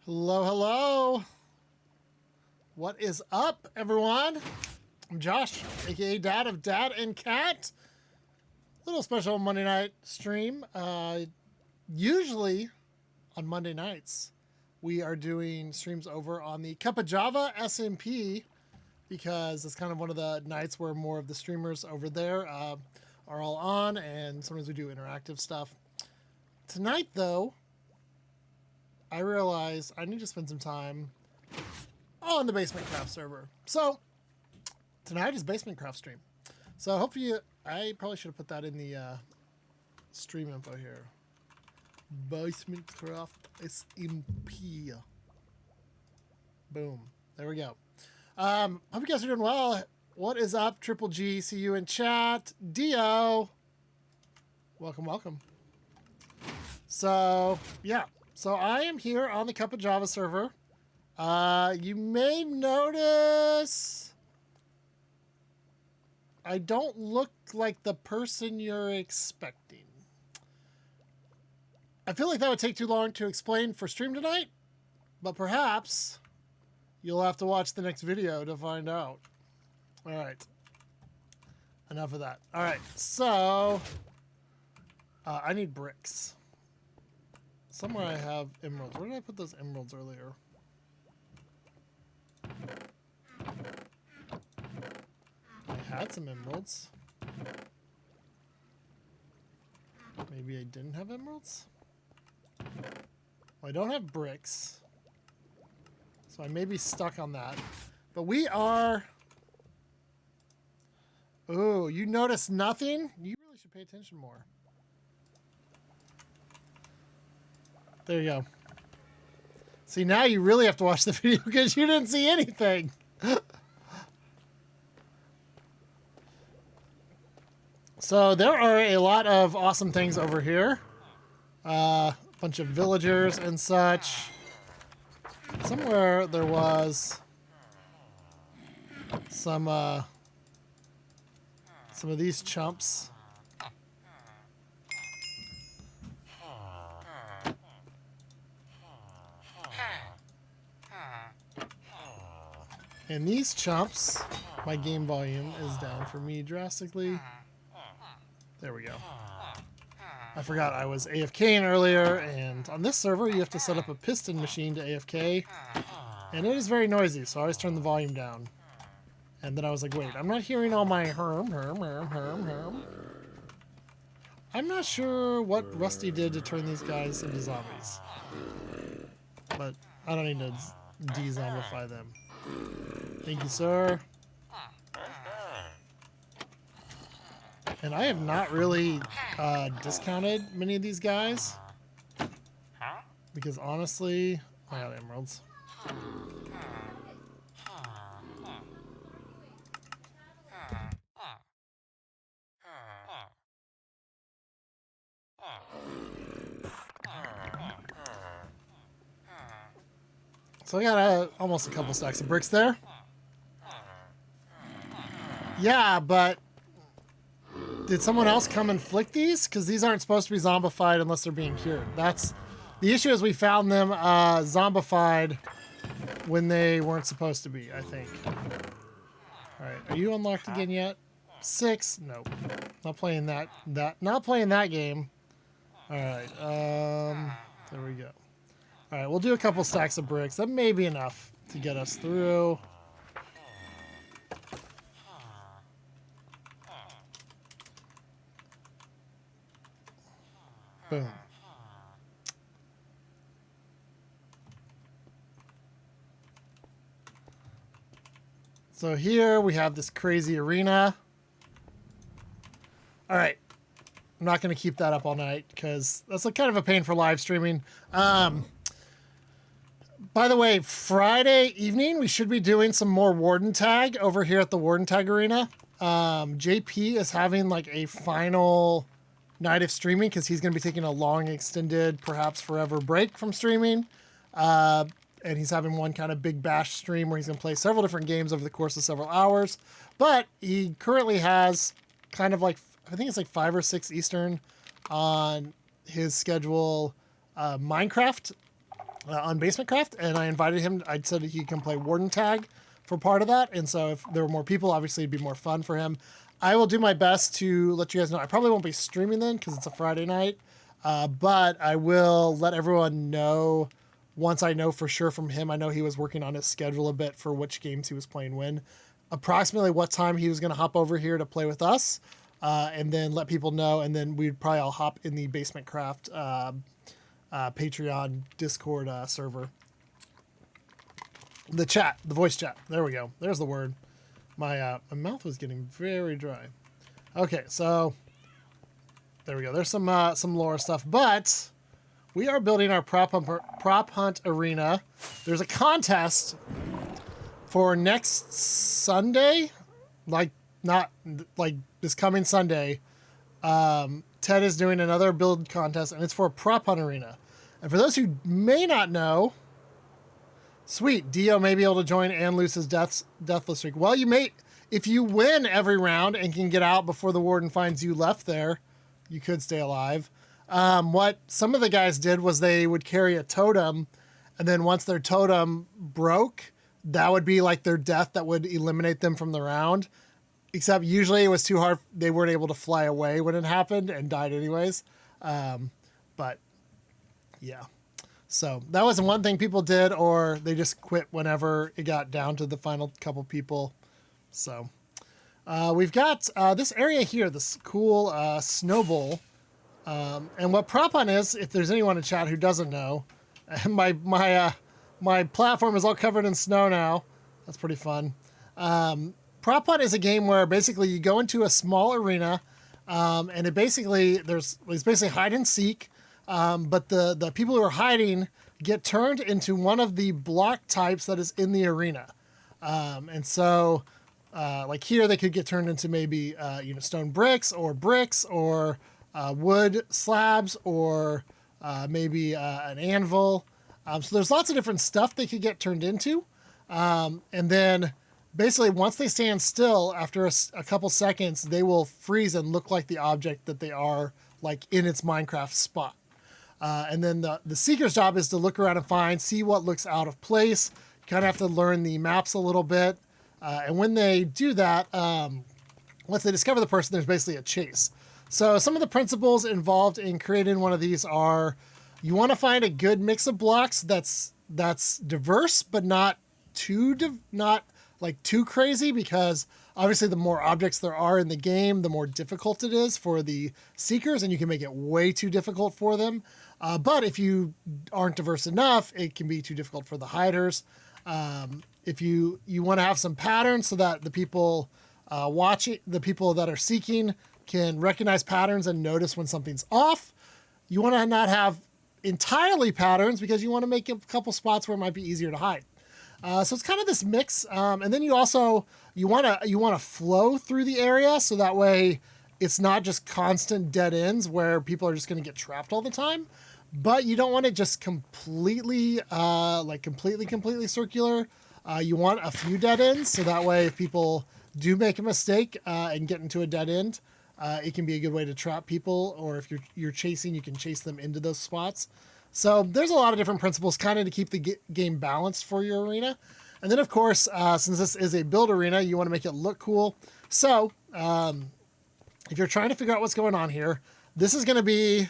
Hello, hello. What is up, everyone? I'm Josh, aka Dad of Dad and Cat. Little special Monday night stream. Usually on Monday nights, we are doing streams over on the Cup of Java SMP because it's kind of one of the nights where more of the streamers over there are all on, and sometimes we do interactive stuff. Tonight, though, I realized I need to spend some time on the BasementCraft server. So tonight is BasementCraft stream. So hopefully I probably should have put that in the stream info here. BasementCraft SMP. Boom. There we go. Hope you guys are doing well. What is up, Triple G? See you in chat. Dio. Welcome, welcome. So, yeah. So I am here on the Cup of Java server. You may notice I don't look like the person you're expecting. I feel like that would take too long to explain for stream tonight, but perhaps you'll have to watch the next video to find out. All right. Enough of that. All right. So I need bricks. Somewhere I have emeralds. Where did I put those emeralds earlier? I had some emeralds. Maybe I didn't have emeralds? Well, I don't have bricks. So I may be stuck on that. But we are... Ooh, you notice nothing? You really should pay attention more. There you go. See, now you really have to watch the video because you didn't see anything. So there are a lot of awesome things over here. A bunch of villagers and such. Somewhere there was some of these chumps. And these chumps, my game volume is down for me drastically. There we go. I forgot I was AFKing earlier, and on this server you have to set up a piston machine to AFK, and it is very noisy, so I always turn the volume down. And then I was like, wait, I'm not hearing all my herm. I'm not sure what Rusty did to turn these guys into zombies. But I don't need to de-zombify them. Thank you, sir. And I have not really discounted many of these guys. Because honestly, I got emeralds. So I got almost a couple stacks of bricks there. Yeah, but did someone else come and flick these? Because these aren't supposed to be zombified unless they're being cured. That's the issue. Is we found them zombified when they weren't supposed to be, I think. All right, are you unlocked again yet? 6? Nope. Not playing that. Not playing that game. All right. There we go. All right, we'll do a couple stacks of bricks. That may be enough to get us through. Boom. So here we have this crazy arena. All right. I'm not going to keep that up all night because that's like kind of a pain for live streaming. By the way, Friday evening, we should be doing some more Warden Tag over here at the Warden Tag Arena. JP is having like a final night of streaming because he's going to be taking a long, extended, perhaps forever break from streaming. And he's having one kind of big bash stream where he's going to play several different games over the course of several hours. But he currently has kind of like, I think it's like 5 or 6 Eastern on his schedule, Minecraft on BasementCraft, and I invited him. I said he can play Warden Tag for part of that, and so if there were more people, obviously it'd be more fun for him. I will do my best to let you guys know. I probably won't be streaming then because it's a Friday night, but I will let everyone know once I know for sure from him. I know he was working on his schedule a bit for which games he was playing when, approximately what time he was going to hop over here to play with us, and then let people know, and then we'd probably all hop in the BasementCraft Patreon Discord server. The chat, the voice chat. There we go. There's the word. My mouth was getting very dry. Okay, so there we go. There's some lore stuff, but we are building our prop hunt arena. There's a contest for next Sunday, like not like this coming Sunday. Ted is doing another build contest, and it's for a prop hunt arena. And for those who may not know, sweet, Dio may be able to join and lose his deathless streak. Well, you may, if you win every round and can get out before the warden finds you left there, you could stay alive. What some of the guys did was they would carry a totem, and then once their totem broke, that would be like their death that would eliminate them from the round. Except usually it was too hard. They weren't able to fly away when it happened and died anyways. But yeah. So that was one thing people did, or they just quit whenever it got down to the final couple people. So we've got this area here, this cool snow bowl. And what prop hunt is, if there's anyone in chat who doesn't know, my platform is all covered in snow now. That's pretty fun. Prop hunt is a game where basically you go into a small arena, and it's basically hide and seek. But the people who are hiding get turned into one of the block types that is in the arena. And so, like here, they could get turned into maybe, stone bricks or wood slabs or maybe an anvil. So there's lots of different stuff they could get turned into. And then basically once they stand still, after a couple seconds, they will freeze and look like the object that they are, like in its Minecraft spot. And then the seeker's job is to look around and see what looks out of place. You kind of have to learn the maps a little bit. And when they do that, once they discover the person, there's basically a chase. So some of the principles involved in creating one of these are, you want to find a good mix of blocks that's diverse, but not too crazy, because obviously the more objects there are in the game, the more difficult it is for the seekers, and you can make it way too difficult for them. But if you aren't diverse enough, it can be too difficult for the hiders. If you want to have some patterns so that the people watching, the people that are seeking, can recognize patterns and notice when something's off. You want to not have entirely patterns because you want to make a couple spots where it might be easier to hide. So it's kind of this mix. And then you want to flow through the area, so that way it's not just constant dead ends where people are just going to get trapped all the time. But you don't want it just completely circular. You want a few dead ends, so that way if people do make a mistake and get into a dead end, it can be a good way to trap people, or if you're chasing, you can chase them into those spots. So there's a lot of different principles kind of to keep the game balanced for your arena. And then, of course, since this is a build arena, you want to make it look cool. So if you're trying to figure out what's going on here, this is going to be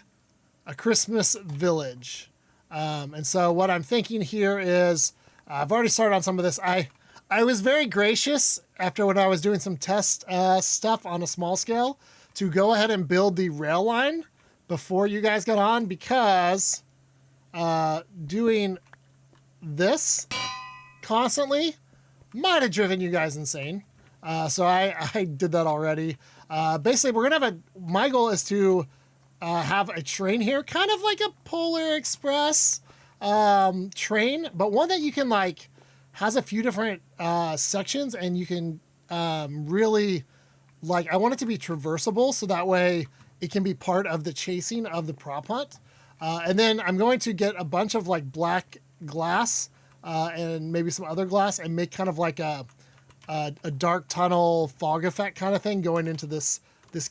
a Christmas village. And so what I'm thinking here is, I've already started on some of this. I was very gracious after when I was doing some test stuff on a small scale to go ahead and build the rail line before you guys got on, because doing this constantly might have driven you guys insane. So I did that already. Basically, we're going to have my goal is to have a train here, kind of like a Polar Express train, but one that you can has a few different sections, and you can really, I want it to be traversable, so that way it can be part of the chasing of the prop hunt. And then I'm going to get a bunch of black glass and maybe some other glass, and make kind of like a dark tunnel fog effect kind of thing going into this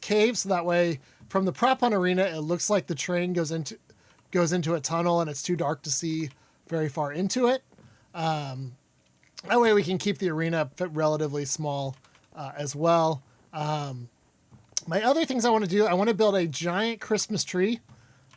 cave, so that way from the prop hunt arena it looks like the train goes into a tunnel and it's too dark to see very far into it. That way we can keep the arena relatively small as well. My other things I want to do, I want to build a giant Christmas tree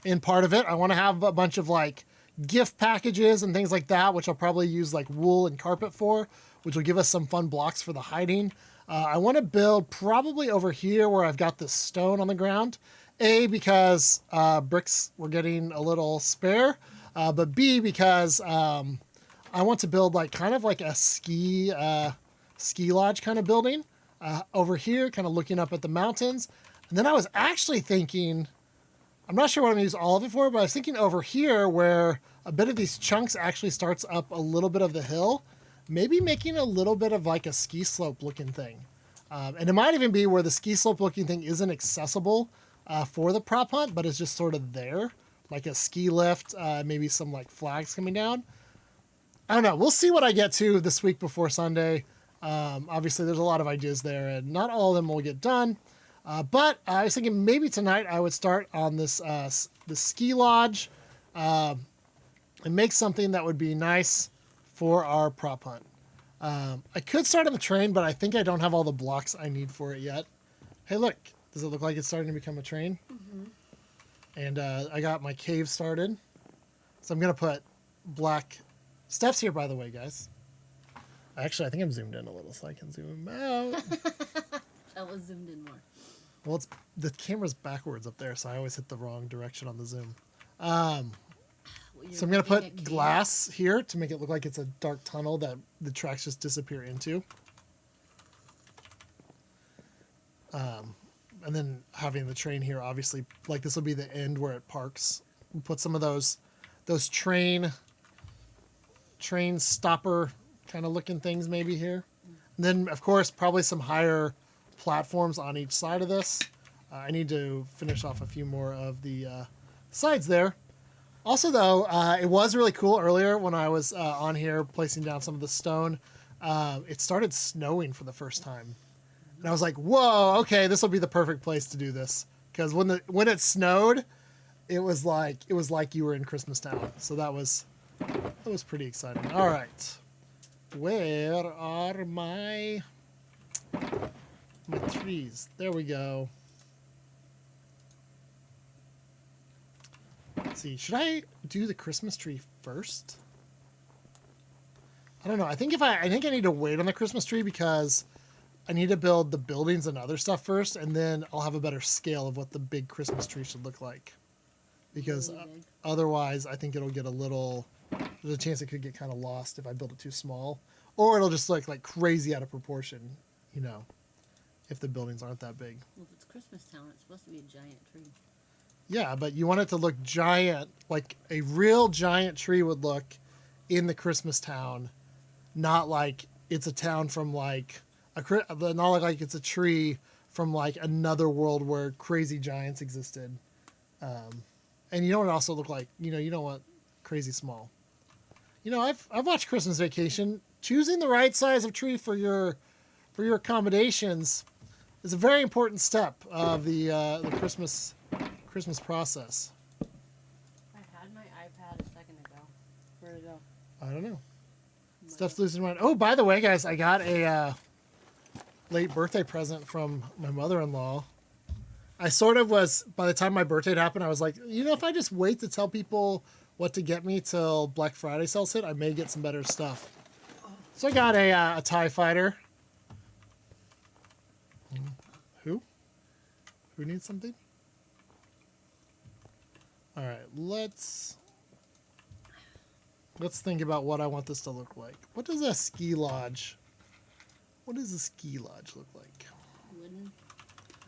in part of it. I want to have a bunch of like gift packages and things like that, which I'll probably use like wool and carpet for, which will give us some fun blocks for the hiding. I want to build probably over here where I've got this stone on the ground. A, because bricks were getting a little spare, but B, because I want to build like kind of like a ski lodge kind of building over here, kind of looking up at the mountains. And then I was actually thinking, I'm not sure what I'm going to use all of it for, but I was thinking over here where a bit of these chunks actually starts up a little bit of the hill, maybe making a little bit of like a ski slope looking thing. And it might even be where the ski slope looking thing isn't accessible for the prop hunt, but it's just sort of there, like a ski lift, maybe some like flags coming down. I don't know. We'll see what I get to this week before Sunday. Obviously, there's a lot of ideas there, and not all of them will get done. But I was thinking maybe tonight I would start on this the ski lodge and make something that would be nice for our prop hunt. I could start on the train, but I think I don't have all the blocks I need for it yet. Hey, look. Does it look like it's starting to become a train? Mm-hmm. And I got my cave started. So I'm going to put black... Steph's here, by the way, guys. Actually, I think I'm zoomed in a little so I can zoom out. That was zoomed in more. Well, the camera's backwards up there, so I always hit the wrong direction on the zoom. So I'm going to put glass here to make it look like it's a dark tunnel that the tracks just disappear into. And then having the train here, obviously, like this will be the end where it parks. We'll put some of those train stopper kind of looking things maybe here. And then, of course, probably some higher platforms on each side of this. I need to finish off a few more of the sides there. Also, though, it was really cool earlier when I was on here placing down some of the stone. It started snowing for the first time. And I was like, whoa, okay, this will be the perfect place to do this. Because when it snowed, it was like you were in Christmas Town. So that was pretty exciting. All right. Where are my trees? There we go. Let's see. Should I do the Christmas tree first? I don't know. I think I need to wait on the Christmas tree because I need to build the buildings and other stuff first, and then I'll have a better scale of what the big Christmas tree should look like. Because really otherwise, I think it'll get there's a chance it could get kind of lost if I build it too small. Or it'll just look like crazy out of proportion, if the buildings aren't that big. Well, if it's Christmas Town, it's supposed to be a giant tree. Yeah, but you want it to look giant, like a real giant tree would look in the Christmas Town, not like it's a town from like... not like it's a tree from like another world where crazy giants existed, and you don't also look like you don't want crazy small. I've watched Christmas Vacation. Choosing the right size of tree for your accommodations is a very important step of the Christmas process. I had my iPad a second ago. Where'd it go? I don't know. Stuff's losing mind. Oh, by the way, guys, I got a late birthday present from my mother-in-law. I sort of was, by the time my birthday happened, I was like, if I just wait to tell people what to get me till Black Friday sales hit, I may get some better stuff. So I got a TIE fighter. Who needs something? All right, let's think about what I want this to look like. What does a ski lodge look like? Wooden,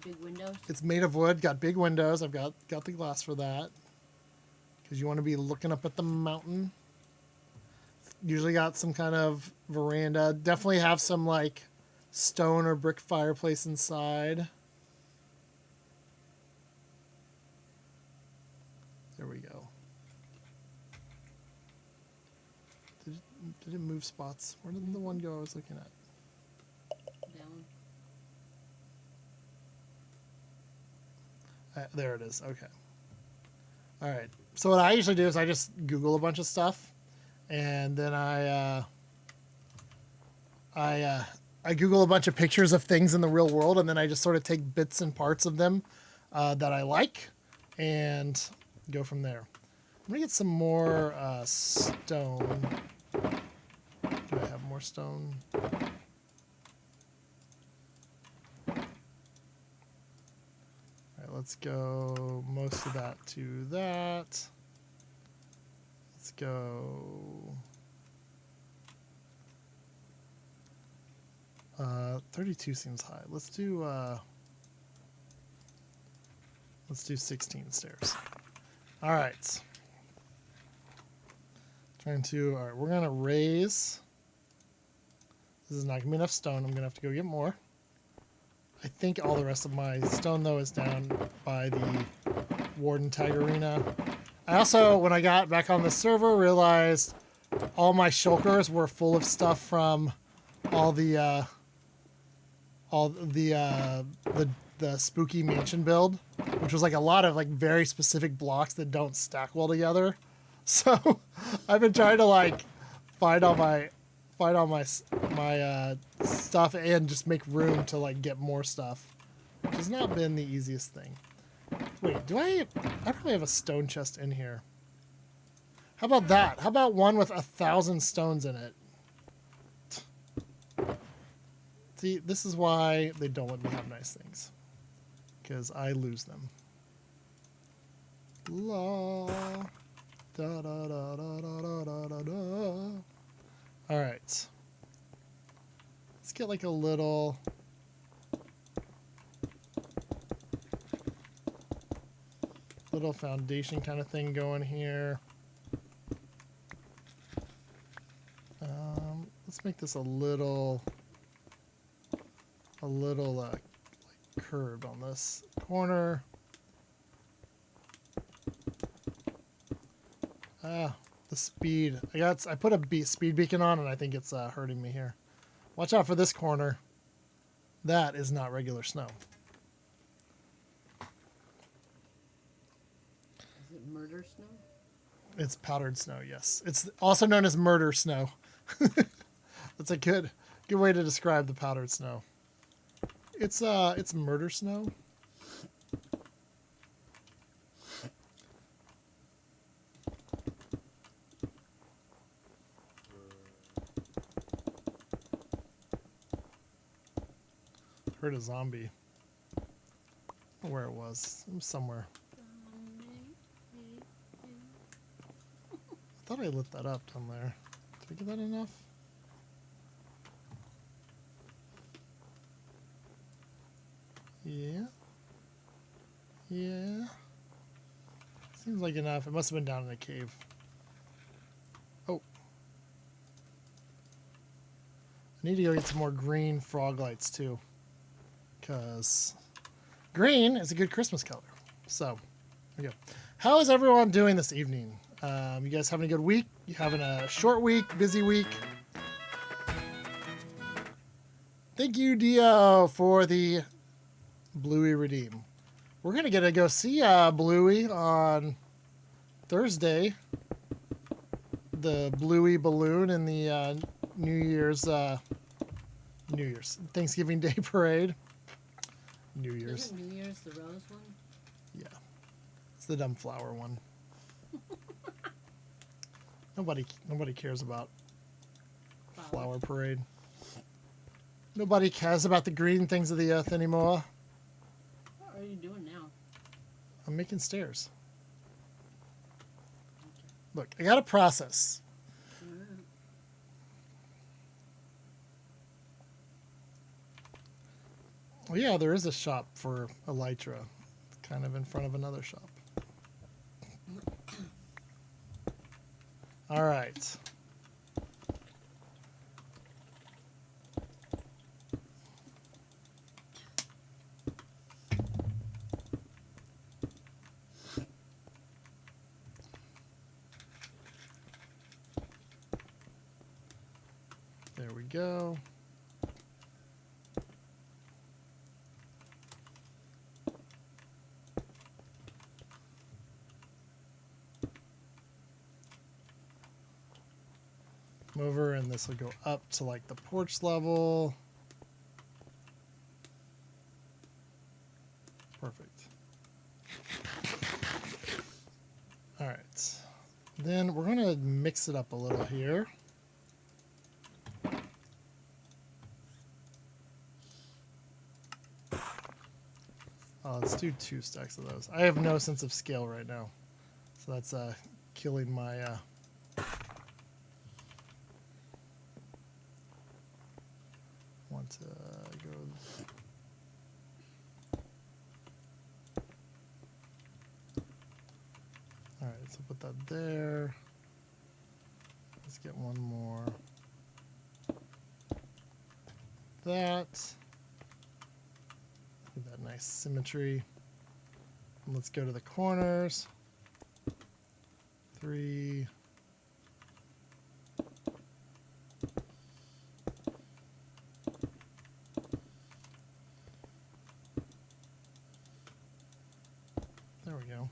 big windows. It's made of wood, got big windows. I've got the glass for that. Because you want to be looking up at the mountain. Usually got some kind of veranda. Definitely have some like stone or brick fireplace inside. There we go. Did it move spots? Where did the one go I was looking at? Down. There it is. Okay. All right. So what I usually do is I just Google a bunch of stuff, and then I Google a bunch of pictures of things in the real world, and then I just sort of take bits and parts of them that I like and go from there. I'm going to get some more stone. Do I have more stone? All right, let's go most of that to that. Let's go 32 seems high. Let's do 16 stairs. All right. All right, we're gonna raise. This is not gonna be enough stone. I'm gonna have to go get more. I think all the rest of my stone though is down by the Warden Tag Arena. I also, when I got back on the server, realized all my shulkers were full of stuff from all the spooky mansion build, which was like a lot of like very specific blocks that don't stack well together. So I've been trying to like find all my stuff and just make room to like get more stuff, which has not been the easiest thing. Wait, I probably have a stone chest in here. How about that? How about one with 1,000 stones in it? See, this is why they don't let me have nice things. Because I lose them. La. Da, da, da, da, da, da, da, da. All right. Let's get like a little foundation kind of thing going here. Let's make this a little like curved on this corner. The speed. I put a speed beacon on, and I think it's hurting me here. Watch out for this corner. That is not regular snow. Is it murder snow? It's powdered snow, yes. It's also known as murder snow. That's a good way to describe the powdered snow. It's murder snow. Heard a zombie. I don't know where it was. It was somewhere. I thought I lit that up down there. Did I get that enough? Yeah. Yeah. Seems like enough. It must have been down in a cave. Oh. I need to go get some more green frog lights too. Because green is a good Christmas color. So, there we go. How is everyone doing this evening? You guys having a good week? You having a short week, busy week? Thank you, Dio, for the Bluey Redeem. We're going to get to go see Bluey on Thursday. The Bluey balloon in the Thanksgiving Day parade. New Year's. Isn't New Year's the rose one? Yeah. It's the dumb flower one. Nobody cares about flower parade. Nobody cares about the green things of the earth anymore. What are you doing now? I'm making stairs. Look, I got a process. Oh yeah, there is a shop for elytra, kind of in front of another shop. All right. There we go. come over and this will go up to like the porch level. Perfect. All right. Then we're going to mix it up a little here. Let's do 2 stacks of those. I have no sense of scale right now. So that's killing my... want to go... Alright, so put that there. Let's get one more. That. Get that nice symmetry. And let's go to the corners. 3. There we go.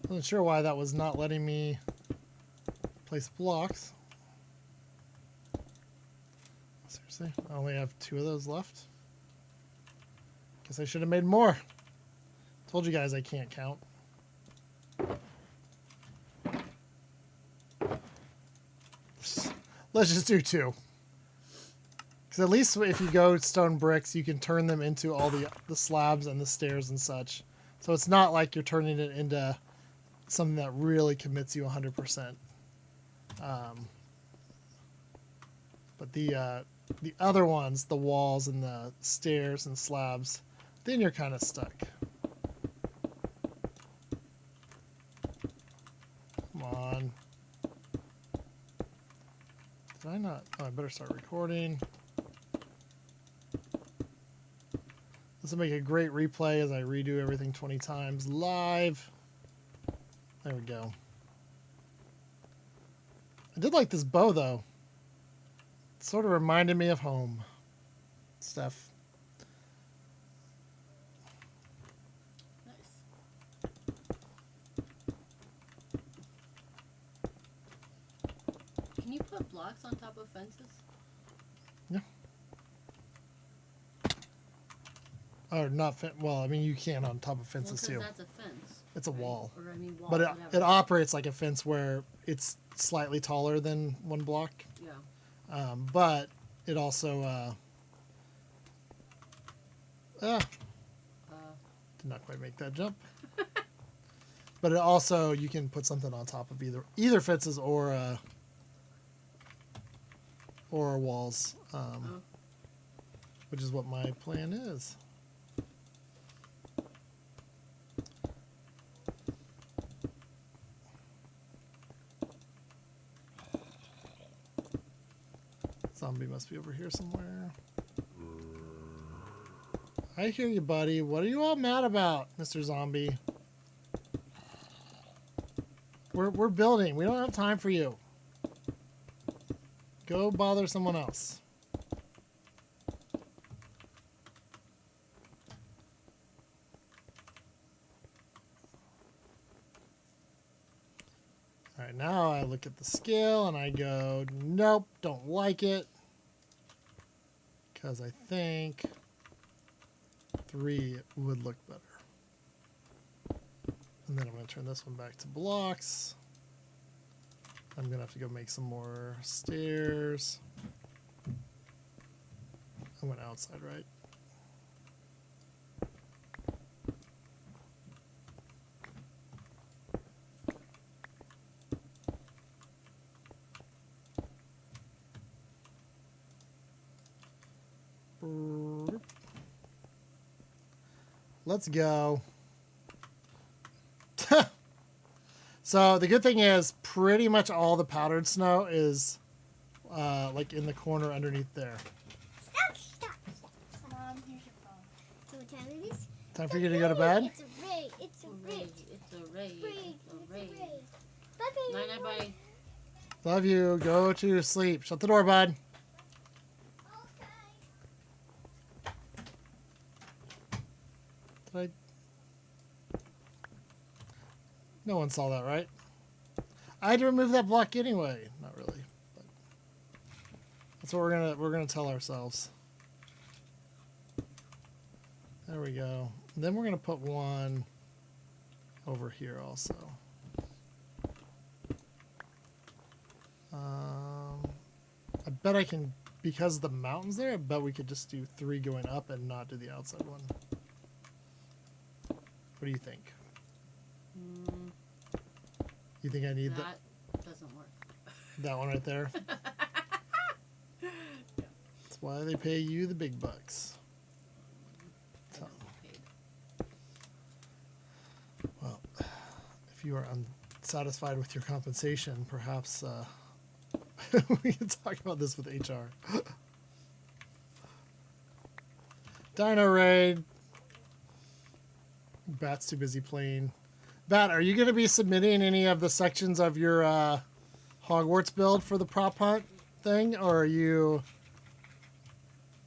Wasn't sure why that was not letting me place blocks. Seriously, I only have 2 of those left. Guess I should have made more. Told you guys I can't count. Let's just do 2. Because at least if you go stone bricks, you can turn them into all the slabs and the stairs and such. So it's not like you're turning it into something that really commits you 100%. But the other ones, the walls and the stairs and slabs, then you're kind of stuck. Come on. Did I not? Oh, I better start recording. This will make a great replay as I redo everything 20 times live. There we go. I did like this bow, though. It sort of reminded me of home stuff. Nice. Can you put blocks on top of fences? Yeah. Or not well, I mean, you can on top of fences, too. That's a fence. It's a right? wall. Or, I mean, wall, but whatever. it operates like a fence where it's slightly taller than 1 block. Yeah. But it also... did not quite make that jump. But it also, you can put something on top of either fences or walls, which is what my plan is. Zombie must be over here somewhere. I hear you, buddy. What are you all mad about, Mr. Zombie? We're building. We don't have time for you. Go bother someone else. All right, now I look at the scale and I go, nope, don't like it. Because I think 3 would look better. And then I'm going to turn this one back to blocks. I'm going to have to go make some more stairs. I went outside, right? Let's go. So the good thing is pretty much all the powdered snow is like in the corner underneath there. Stop. Here's your phone. So what time it is? Time for you to go to bed? It's a raid. It's a raid. It's a raid. It's a raid. Bye, Night, night, buddy. Love you. Go to sleep. Shut the door, bud. Did I... No one saw that, right? I had to remove that block anyway. Not really. That's what we're gonna tell ourselves. There we go. And then we're gonna put one over here also. I bet I can, because the mountain's there, I bet we could just do 3 going up and not do the outside one. What do you think? You think I need that? Doesn't work. that one right there? That's why they pay you the big bucks. I don't get paid. Well, if you are unsatisfied with your compensation, perhaps we can talk about this with HR. Dino Raid. Bat's too busy playing. Bat, are you going to be submitting any of the sections of your Hogwarts build for the prop hunt thing, or are you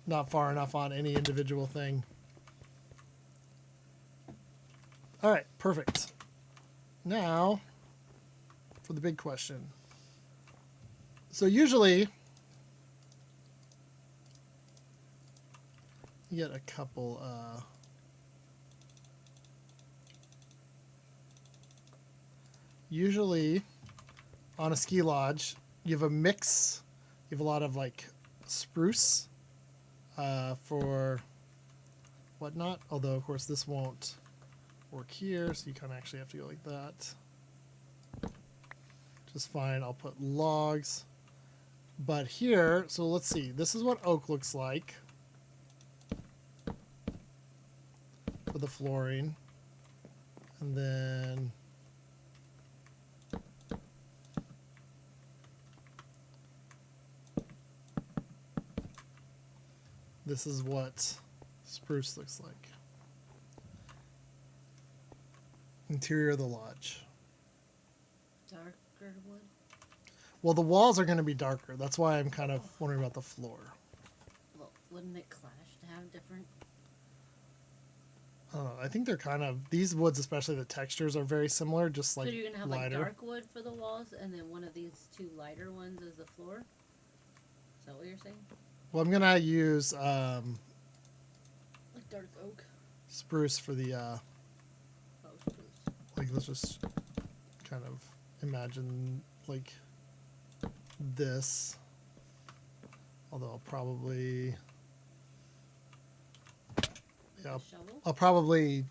not far enough on any individual thing? All right, perfect. Now, for the big question. So usually, you get a couple... usually, on a ski lodge, you have a mix. You have a lot of, like, spruce for whatnot. Although, of course, this won't work here, so you kind of actually have to go like that. Just fine. I'll put logs. But here, so let's see. This is what oak looks like for the flooring. And then this is what spruce looks like. Interior of the lodge. Darker wood? Well, the walls are going to be darker. That's why I'm kind of wondering about the floor. Well, wouldn't it clash to have different? I don't know. I think they're kind of, these woods, especially the textures, are very similar, just like So you're gonna have lighter. like dark wood for the walls, and then one of these 2 lighter ones as the floor. Is that what you're saying? Well, I'm going to use Like dark oak. spruce for the, Oh, spruce. like, let's just kind of imagine, like, this. Although I'll probably, yeah, Shovel? I'll probably,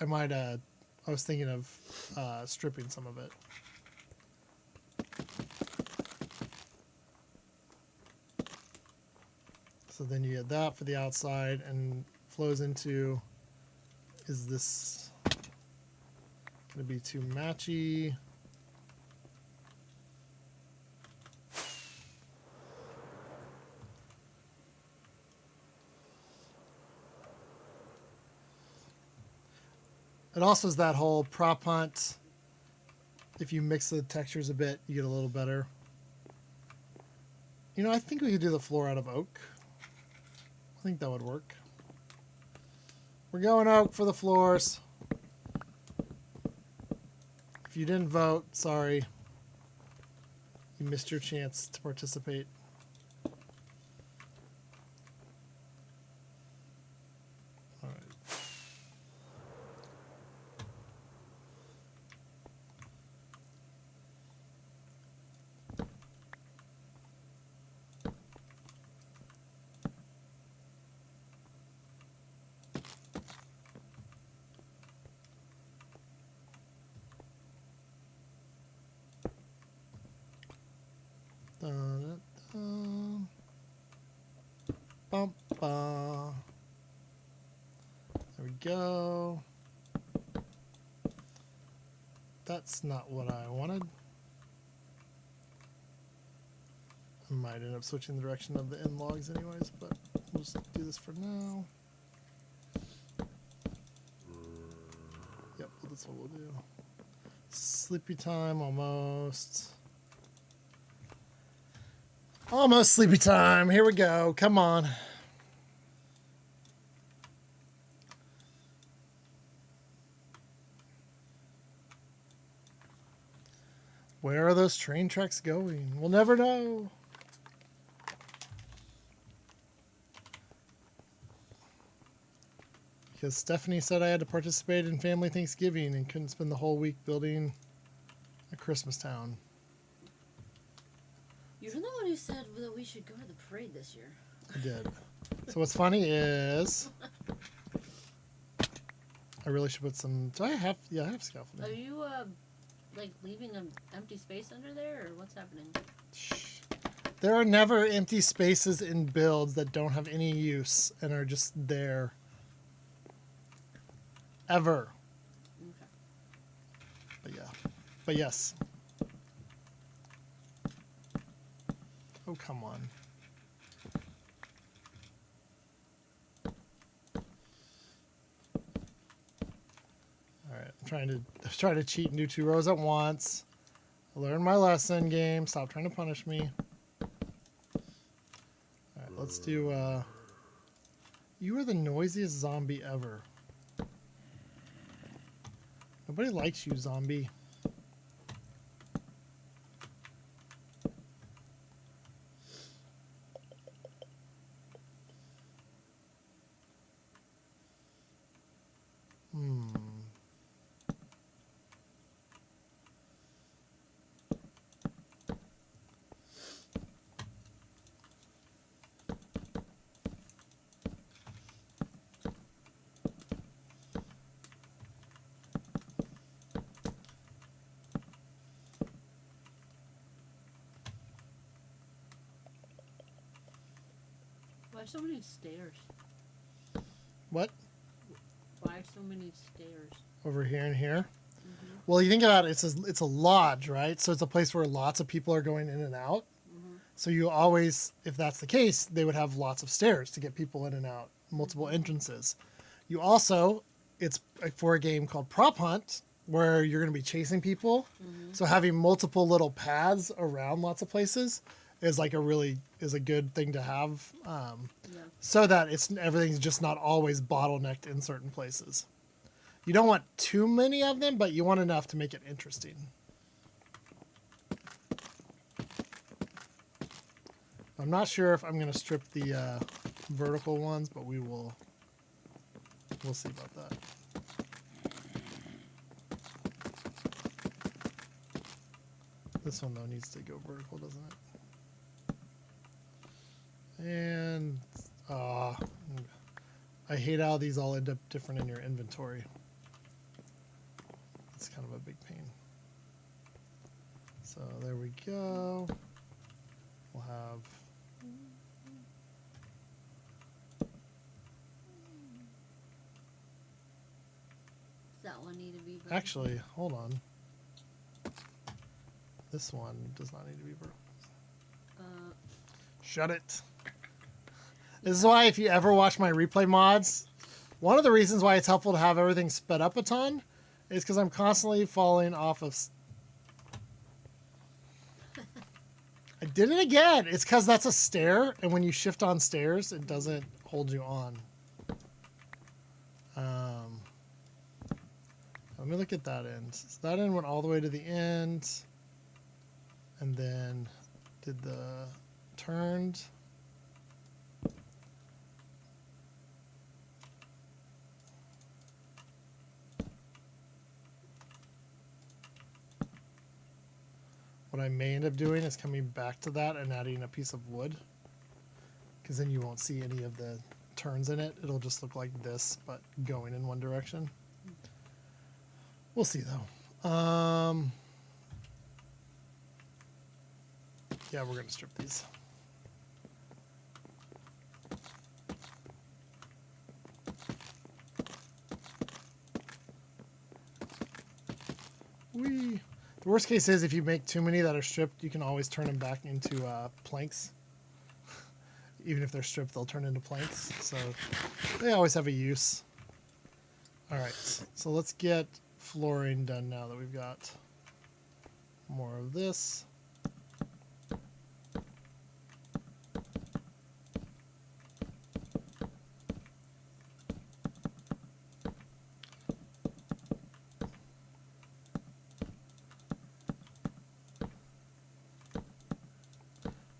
I might, I was thinking of stripping some of it. So then you get that for the outside, and flows into, is this going to be too matchy? It also is that whole prop hunt. If you mix the textures a bit, you get a little better. You know, I think we could do the floor out of oak. I think that would work. We're going oak for the floors. If you didn't vote, sorry. You missed your chance to participate. All right. Dun, dun, bum, ba. There we go. That's not what I wanted. I might end up switching the direction of the end logs anyways, but we'll just do this for now. Yep, that's what we'll do. Sleepy time, almost. Almost sleepy time. Here we go. Come on. Where are those train tracks going? We'll never know. because Stephanie said I had to participate in family Thanksgiving and couldn't spend the whole week building a Christmas town. You're the one who said that we should go to the parade this year. I did. So what's funny is I really should put some. Do I have? Yeah, I have scaffolding. Are you like leaving an empty space under there, or what's happening? Shh. There are never empty spaces in builds that don't have any use and are just there. Ever. Okay. But yeah. But yes. Oh, come on. Alright, I'm trying to cheat and do 2 rows at once. I learned my lesson, game. Stop trying to punish me. Alright, let's do you are the noisiest zombie ever. Nobody likes you, zombie. Why so many stairs? What? Why so many stairs? Over here and here? Well, you think about it, it's a lodge, right? So it's a place where lots of people are going in and out. So you always, if that's the case, they would have lots of stairs to get people in and out, multiple entrances. You also, it's for a game called Prop Hunt, where you're going to be chasing people. So having multiple little paths around lots of places is like a good thing to have, so that everything's just not always bottlenecked in certain places. You don't want too many of them, but you want enough to make it interesting. I'm not sure if I'm going to strip the vertical ones, but we'll see about that. This one, though, needs to go vertical, doesn't it? And I hate how these all end up different in your inventory. It's kind of a big pain. So there we go. We'll have Does that one need to be vertical? actually, hold on. This one does not need to be vertical. Shut it. This is why if you ever watch my replay mods, one of the reasons why it's helpful to have everything sped up a ton is because I'm constantly falling off of... I did it again. It's because that's a stair, and when you shift on stairs, it doesn't hold you on. Let me look at that end. So that end went all the way to the end, and then did the turned. What I may end up doing is coming back to that and adding a piece of wood, because then you won't see any of the turns in it. It'll just look like this, but going in one direction. We'll see, though. Yeah, we're going to strip these. The worst case is if you make too many that are stripped, you can always turn them back into planks. Even if they're stripped, they'll turn into planks. So they always have a use. All right, so let's get flooring done now that we've got more of this.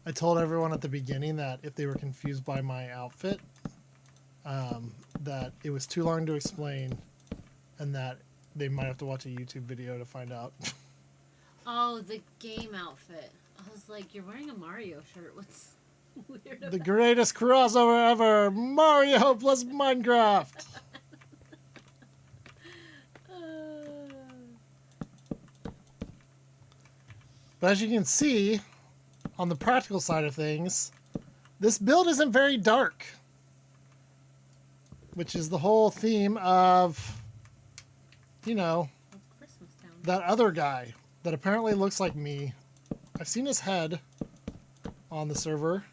I told everyone at the beginning that if they were confused by my outfit, that it was too long to explain, and that they might have to watch a YouTube video to find out. Oh, the game outfit. I was like, you're wearing a Mario shirt. What's weird about The greatest crossover ever, Mario plus Minecraft. But as you can see, on the practical side of things, this build isn't very dark, which is the whole theme of, you know, Christmas Town. that other guy that apparently looks like me. I've seen his head on the server.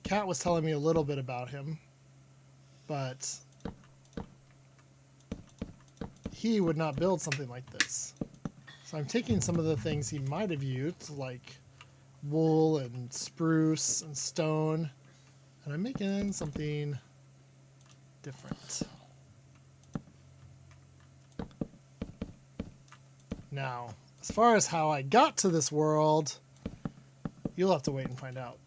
Kat was telling me a little bit about him, but he would not build something like this. So I'm taking some of the things he might have used, like wool and spruce and stone, and I'm making something different. Now, as far as how I got to this world, you'll have to wait and find out.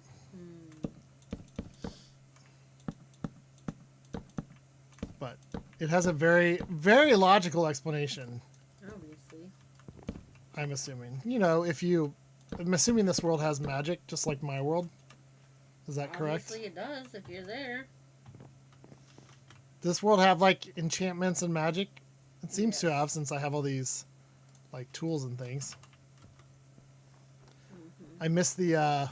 But it has a very, very logical explanation. Obviously. I'm assuming. You know, I'm assuming this world has magic, just like my world. Is that correct? Obviously it does, if you're there. Does this world have, like, enchantments and magic? It seems to have, since I have all these, like, tools and things. Mm-hmm. I miss the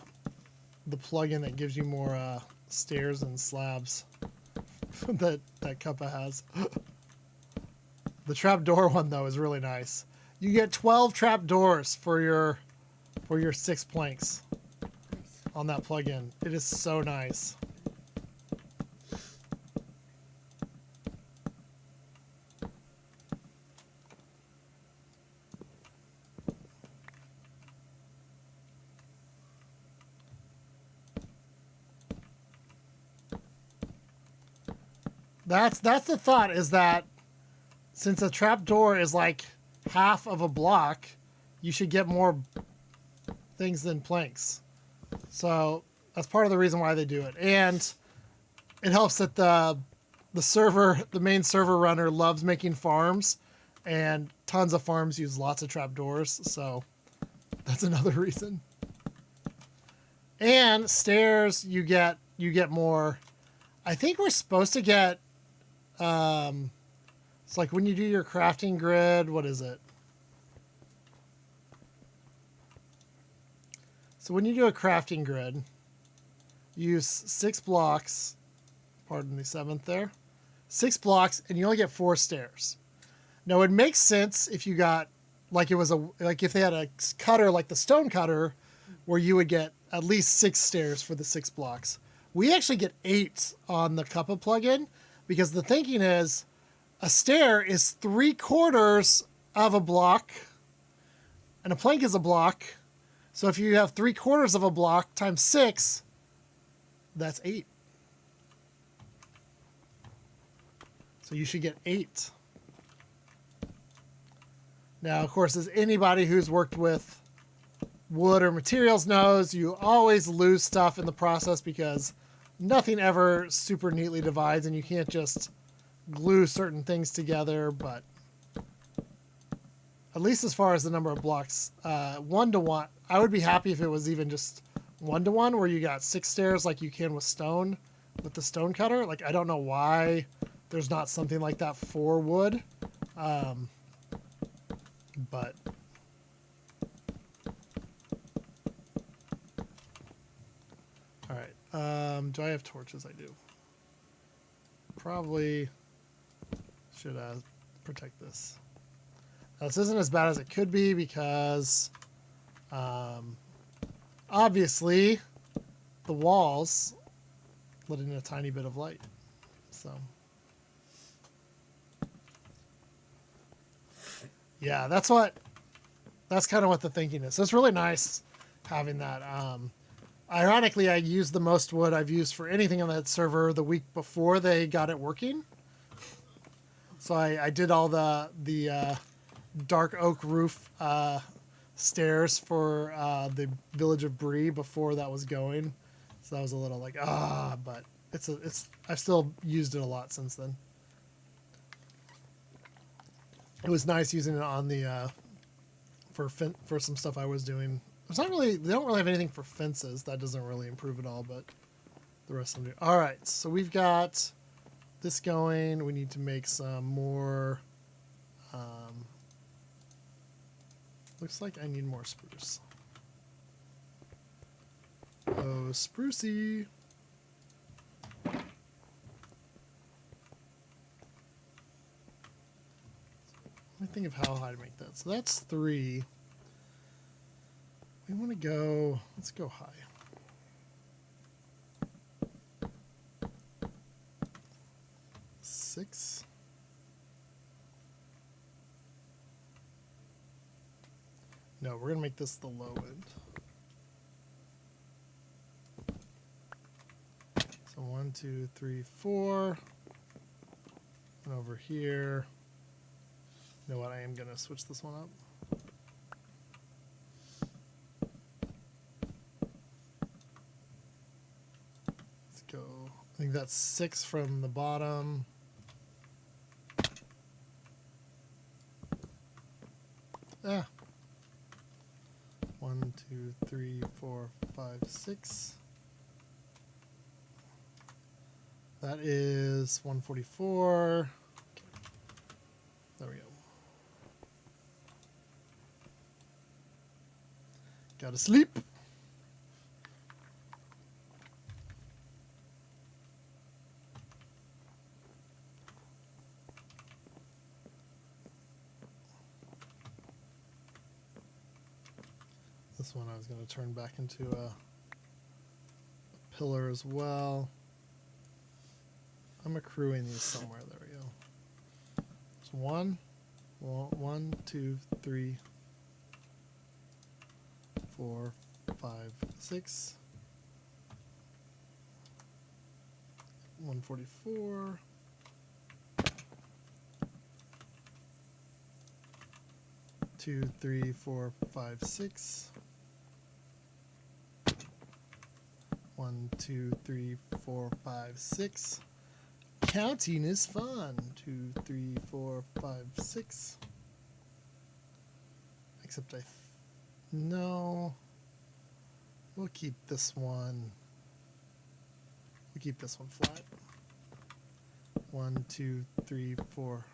plugin that gives you more stairs and slabs that Cuppa has. The trapdoor one, though, is really nice. You get 12 trapdoors for your 6 planks Nice. on that plugin. It is so nice. That's the thought, is that since a trapdoor is like half of a block, you should get more things than planks. So that's part of the reason why they do it. And it helps that the main server runner loves making farms, and tons of farms use lots of trapdoors, so that's another reason. And stairs, you get more. I think we're supposed to get it's like when you do your crafting grid, what is it? So when you do a crafting grid, you use 6 blocks, pardon the 7th there, 6 blocks, and you only get 4 stairs. Now it makes sense if you got, like if they had a cutter like the stone cutter, where you would get at least 6 stairs for the 6 blocks. We actually get 8 on the Cuppa plugin, because the thinking is a stair is 3/4 of a block, and a plank is a block. So if you have 3/4 of a block times 6, that's 8. So you should get 8. Now, of course, as anybody who's worked with wood or materials knows, you always lose stuff in the process because nothing ever super neatly divides, and you can't just glue certain things together. But at least as far as the number of blocks, 1-to-1, I would be happy if it was even just 1-to-1, where you got 6 stairs like you can with stone, with the stone cutter. Like, I don't know why there's not something like that for wood. But all right. Do I have torches? I do. Probably should protect this. Now, this isn't as bad as it could be because obviously the walls let in a tiny bit of light. So yeah, that's kind of what the thinking is. So it's really nice having that. Ironically, I used the most wood I've used for anything on that server the week before they got it working. So I did all the dark oak roof stairs for the village of Bree before that was going. So that was a little like, but it's I've still used it a lot since then. it was nice using it on the for some stuff I was doing. It's not really, they don't really have anything for fences. That doesn't really improve at all, but the rest of them do. All right, so we've got this going. We need to make some more. Looks like I need more spruce. Oh, sprucey. Let me think of how high to make that. So that's 3. We want to go, let's go high. Six. No, we're going to make this the low end. So 1, 2, 3, 4. And over here. You know what? I am going to switch this one up. Let's go. I think that's 6 from the bottom. Ah. 1, 2, 3, 4, 5, 6. That is 144. Okay. There we go. Gotta sleep. This one I was going to turn back into a pillar as well. I'm accruing these somewhere. There we go. There's 1, 2, 3, 4, 5, 6. 144. 2, 3, 4, 5, 6. 1, 2, 3, 4, 5, 6. Counting is fun. 2, 3, 4, 5, 6. Except no. We'll keep this one. We'll keep this one flat. 1, 2, 3, 4,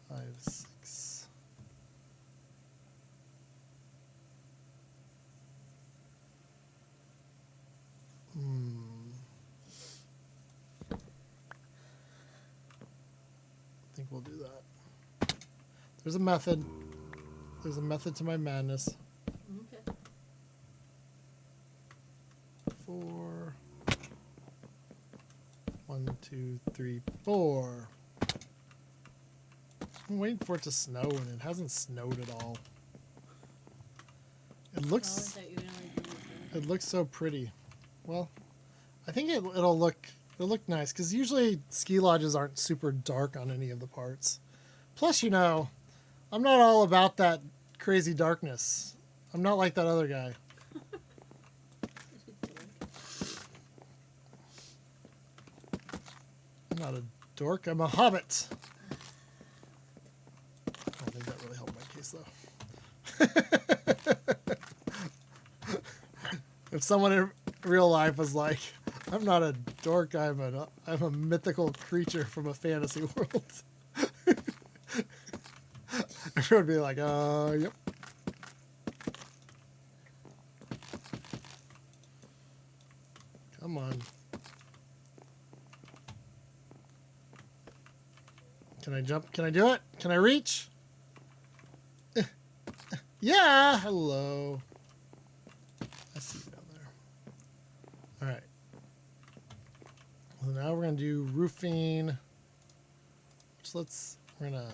5, 6. I think we'll do that. There's a method. There's a method to my madness. Okay. 4. 1, 2, 3, 4. I'm waiting for it to snow, and it hasn't snowed at all. It looks. It looks so pretty. Well, I think it'll look nice because usually ski lodges aren't super dark on any of the parts. Plus, you know, I'm not all about that crazy darkness. I'm not like that other guy. I'm not a dork. I'm a hobbit. I don't think that really helped my case, though. If someone in real life was like, I'm not a dork, I'm a mythical creature from a fantasy world. Everyone would be like, yep. Come on. Can I jump? Can I do it? Can I reach? Yeah, hello. I see you down there. All right. Well, now we're going to do roofing. We're going to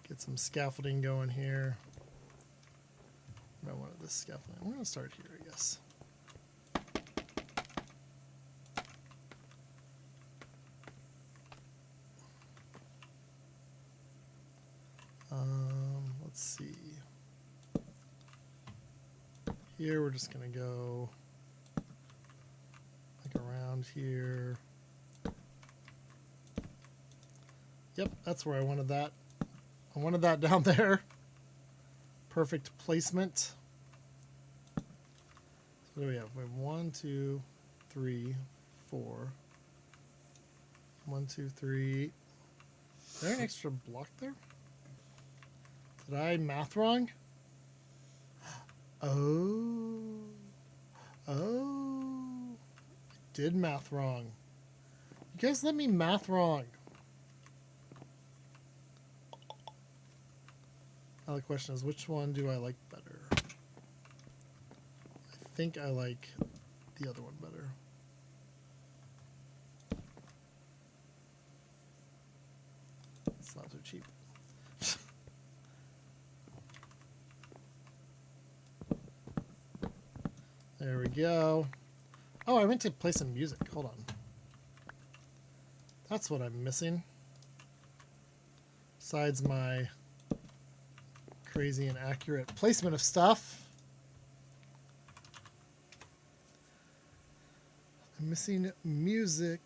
get some scaffolding going here. I wanted this scaffolding. We're going to start here, I guess. Let's see. Here we're just going to go like around here. Yep, that's where I wanted that. I wanted that down there. Perfect placement. So what do we have? We have 1, 2, 3, 4. 1, 2, 3. Is there an extra block there? Did I math wrong? Oh. Oh. I did math wrong. You guys let me math wrong. Now the question is, which one do I like better? I think I like the other one better. It's not so cheap. There we go. Oh, I meant to play some music. Hold on. That's what I'm missing. Besides my crazy and accurate placement of stuff, I'm missing music.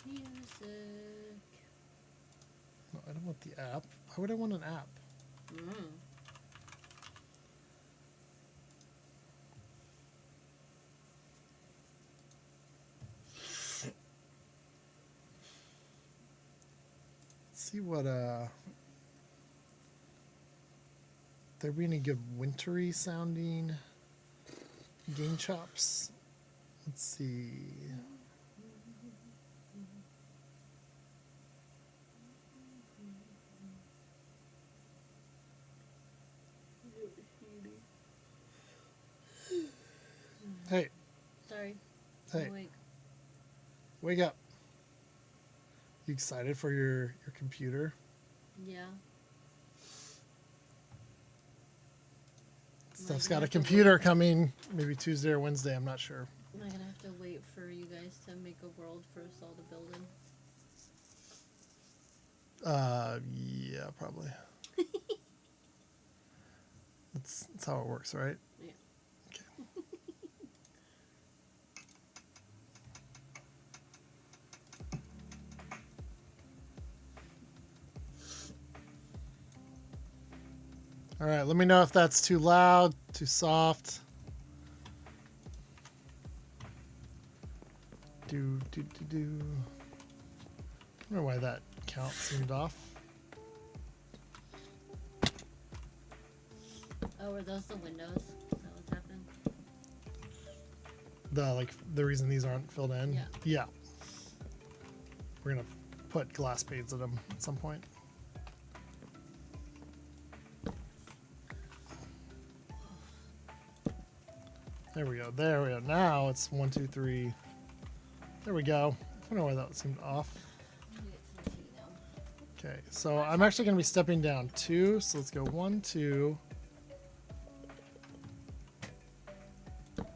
Music. No, I don't want the app. Why would I want an app? Mm. Let's see what there be any good wintry sounding game chops. Let's see. Hey, Sorry. hey, I'm awake. wake up. You excited for your computer? Yeah. Stuff's gonna got a have to computer coming maybe Tuesday or Wednesday, I'm not sure. Am I gonna have to wait for you guys to make a world for us all to build in? Yeah, probably. That's how it works, right? Yeah. Okay. All right, let me know if that's too loud, too soft. Do. I don't know why that count seemed off. Oh, are those the windows? Is that what's happening? The reason these aren't filled in. Yeah. Yeah. We're gonna put glass panes in them at some point. There we go. There we go. Now it's 1, 2, 3. There we go. I don't know why that seemed off. I'm gonna get some tea now. Okay, so I'm actually going to be stepping down 2. So let's go 1, 2. There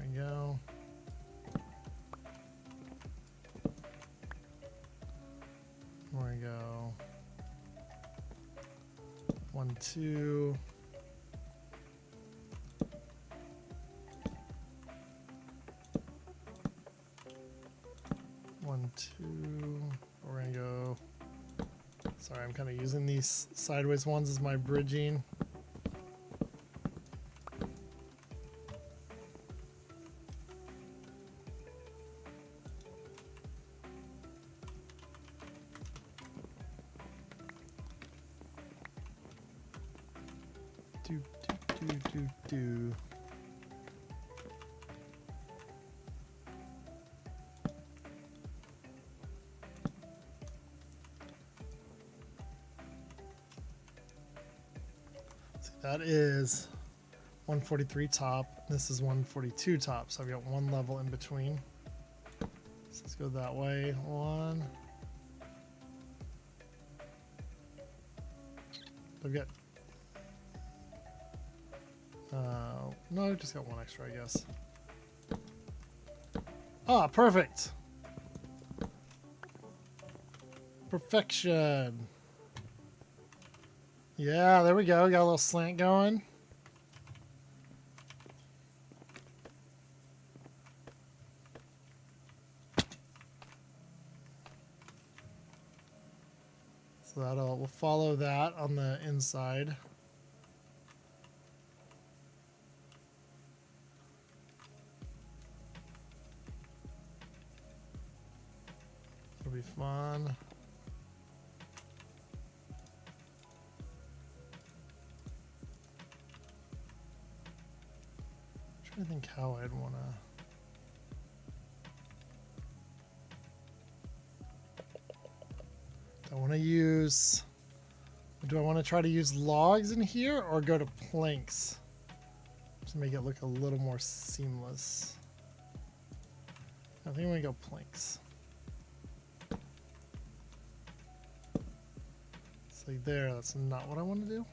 we go. There we go. 1, 2. One, two. We're gonna go. Sorry, I'm kind of using these sideways ones as my bridging. Do. That is 143 top. This is 142 top. So I've got one level in between. So let's go that way. 1. I've got. No, I've just got one extra, I guess. Ah, perfect. Perfection. Yeah, there we go. Got a little slant going. So we'll follow that on the inside. It'll be fun. I'm trying to think how I'd want to. I want to use. Do I want to try to use logs in here or go to planks to make it look a little more seamless? I think I'm going to go planks. It's like there, that's not what I want to do.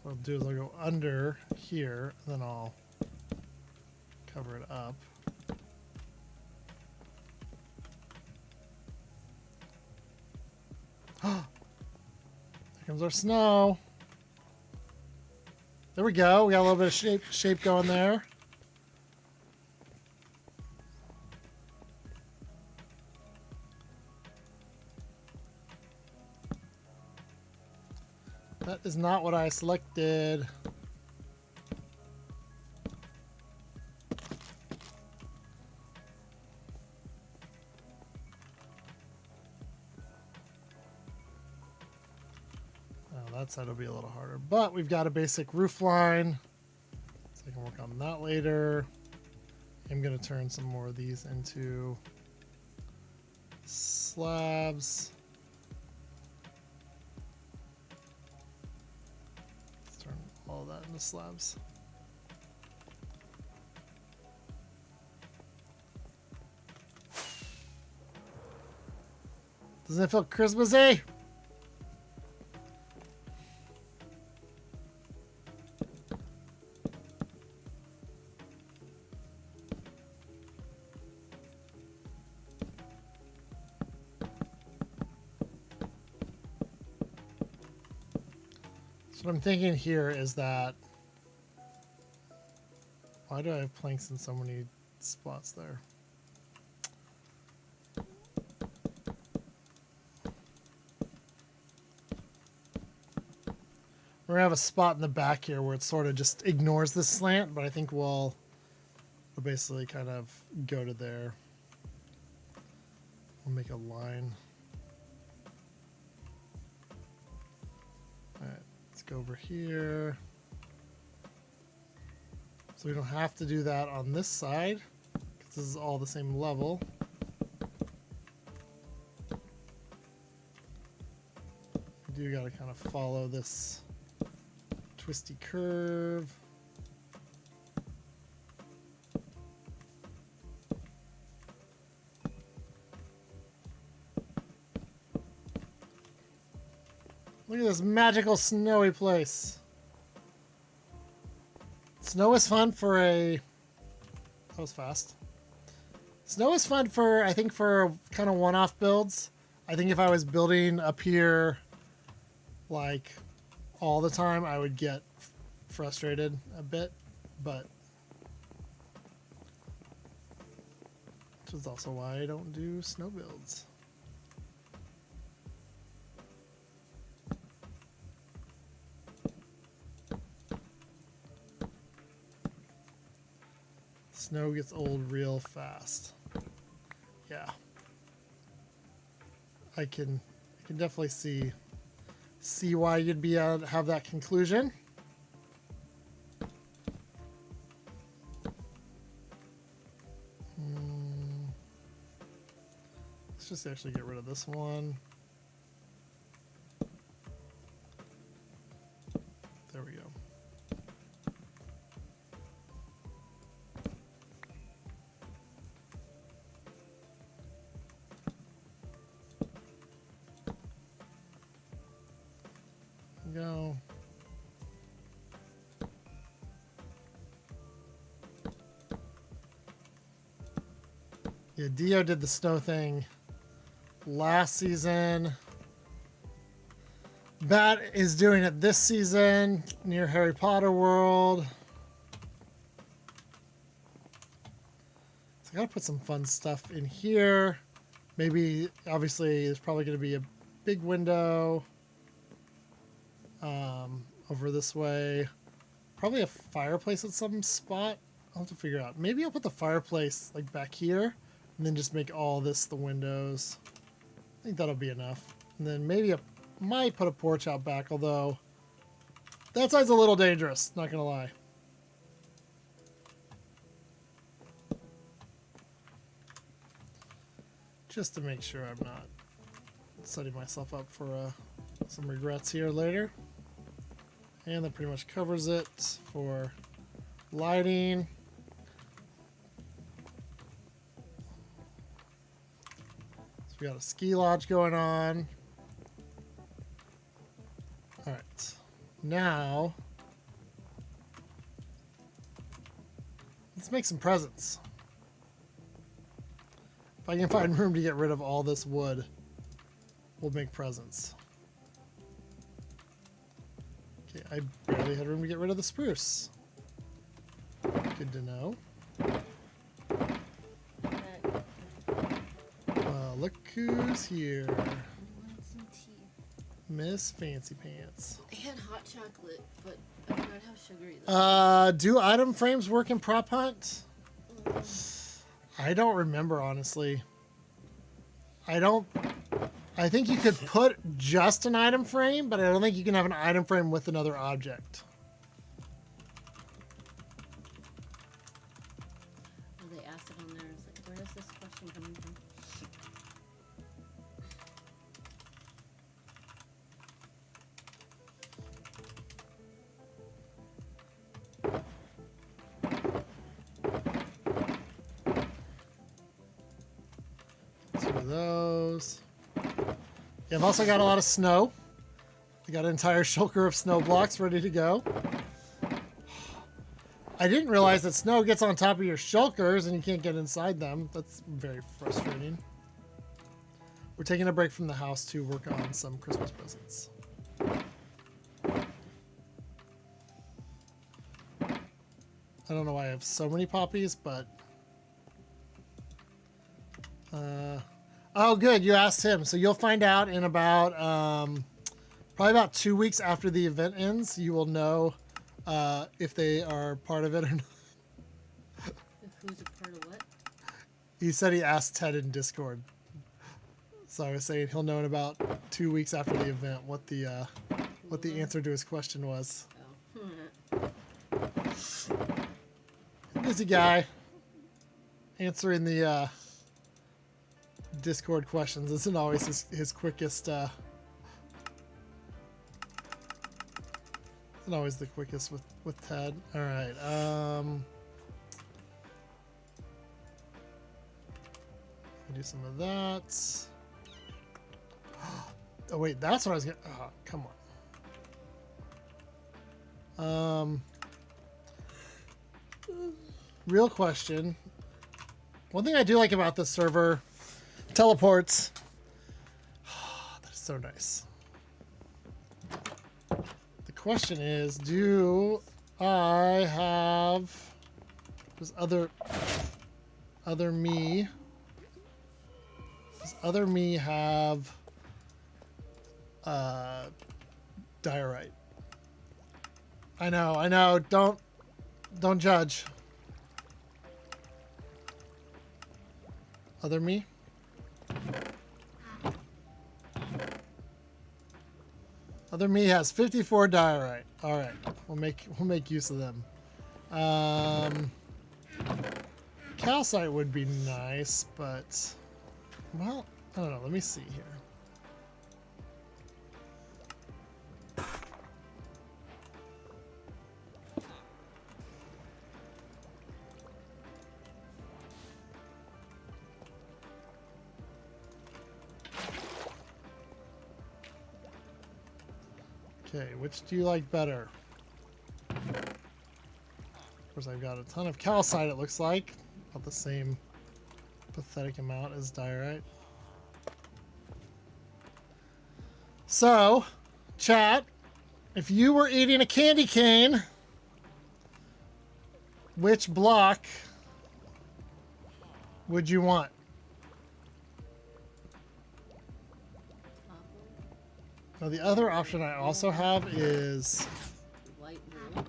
What I'll do is I'll go under here, and then I'll cover it up. There comes our snow. There we go. We got a little bit of shape going there. That is not what I selected. Oh, that side will be a little harder, but we've got a basic roof line, so I can work on that later. I'm going to turn some more of these into slabs. All that into slabs. Doesn't it feel Christmassy? What I'm thinking here is that why do I have planks in so many spots there? We're gonna have a spot in the back here where it sort of just ignores the slant, but I think we'll basically kind of go to there. We'll make a line. Go over here. So we don't have to do that on this side because this is all the same level. We do got to kind of follow this twisty curve. Look at this magical snowy place. Snow is fun for a... That was fast. Snow is fun for, I think, for kind of one-off builds. I think if I was building up here, like, all the time, I would get frustrated a bit, but... Which is also why I don't do snow builds. Snow gets old real fast. Yeah. I can definitely see why you'd be have that conclusion. Let's just actually get rid of this one. There we go. Go. Yeah, Dio did the snow thing last season. Matt is doing it this season near Harry Potter World. So I gotta put some fun stuff in here. Maybe, obviously, there's probably gonna be a big window over this way. Probably a fireplace at some spot. I'll have to figure out. Maybe I'll put the fireplace like back here and then just make all this the windows. I think that'll be enough. And then maybe I might put a porch out back, although that side's a little dangerous, not gonna lie. Just to make sure I'm not setting myself up for some regrets here later. And that pretty much covers it for lighting. So we got a ski lodge going on. All right, now let's make some presents. If I can find room to get rid of all this wood, we'll make presents. Okay, I barely had room to get rid of the spruce. Good to know. Well, look who's here. Miss Fancy Pants. I had hot chocolate, but I forgot how sugary that is. Do item frames work in Prop Hunt? I don't remember, honestly. I think you could put just an item frame, but I don't think you can have an item frame with another object. Oh, they asked it on there. It's like, where is this question coming from? Two of those. Yeah, I've also got a lot of snow. I got an entire shulker of snow blocks ready to go. I didn't realize that snow gets on top of your shulkers and you can't get inside them. That's very frustrating. We're taking a break from the house to work on some Christmas presents. I don't know why I have so many poppies, but... oh, good. You asked him. So you'll find out in about, probably about 2 weeks after the event ends. You will know if they are part of it or not. Who's a part of what? He said he asked Ted in Discord. So I was saying he'll know in about 2 weeks after the event what the answer to his question was. Oh. Busy guy. Answering the Discord questions isn't always his quickest. Isn't always the quickest with Ted. All right. Do some of that. Oh wait, that's what I was gonna. Oh, come on. Real question. One thing I do like about this server, teleports. That is so nice. The question is, do I have does other me have diorite? I know, don't judge. Other me? Other me has 54 diorite. All right, we'll make use of them. Calcite would be nice, but well, I don't know. Let me see here. Okay, which do you like better? Of course, I've got a ton of calcite, it looks like. About the same pathetic amount as diorite. So, Chat, if you were eating a candy cane, which block would you want? Top Now, the other option I also have is white wool.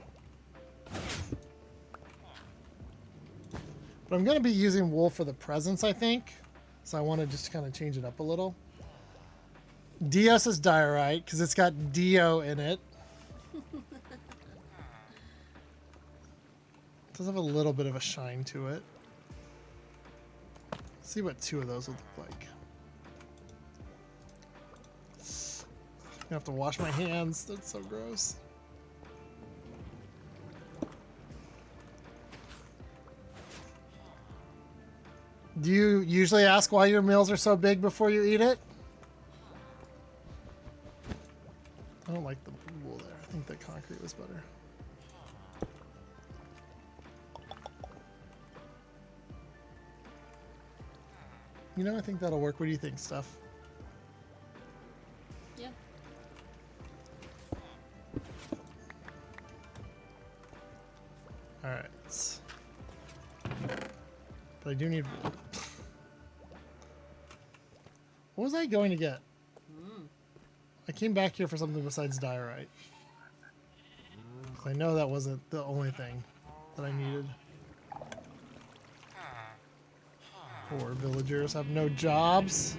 but I'm going to be using wool for the presents, I think. So I want to just kind of change it up a little. Dios is diorite because it's got Dio in it. Does have a little bit of a shine to it. Let's see what 2 of those would look like. I have to wash my hands. That's so gross. Do you usually ask why your meals are so big before you eat it? I don't like the wool there. I think the concrete was better. You know, I think that'll work. What do you think, Steph? Yeah. All right. But I do need wool. What was I going to get? I came back here for something besides diorite. I know that wasn't the only thing that I needed. Poor villagers have no jobs,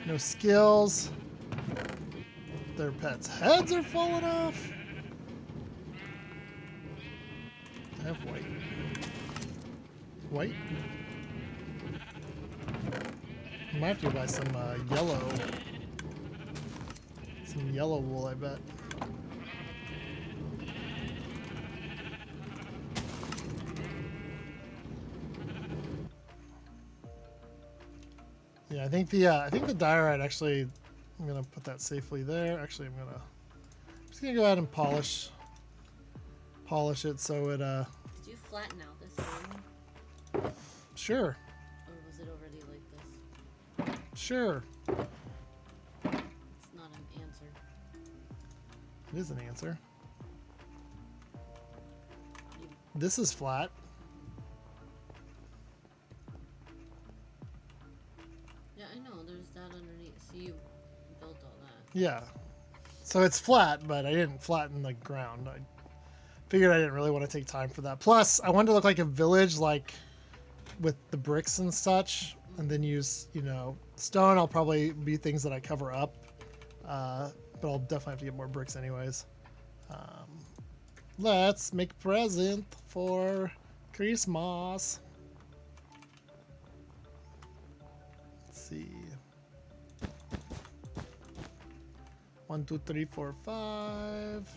no skills. Their pets' heads are falling off. I have white. White? I might have to buy some yellow. Some yellow wool, I bet. Yeah, I think the diorite actually. I'm gonna put that safely there. Actually, I'm just gonna go ahead and polish it so it Did you flatten out this one? Sure. Or was it already like this? Sure. It's not an answer. It is an answer. This is flat. Yeah, I know. There's that underneath. So you built all that. Yeah. So it's flat, but I didn't flatten the ground. I figured I didn't really want to take time for that. Plus, I wanted to look like a village, like with the bricks and such, and then use, stone. I'll probably be things that I cover up, but I'll definitely have to get more bricks anyways. Let's make a present for Christmas. Let's see. 1, 2, 3, 4, 5.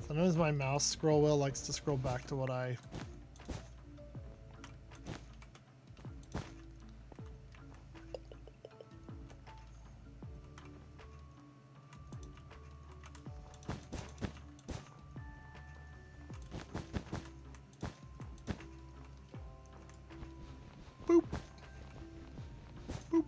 Sometimes my mouse scroll wheel likes to scroll back to what I... Boop. Boop.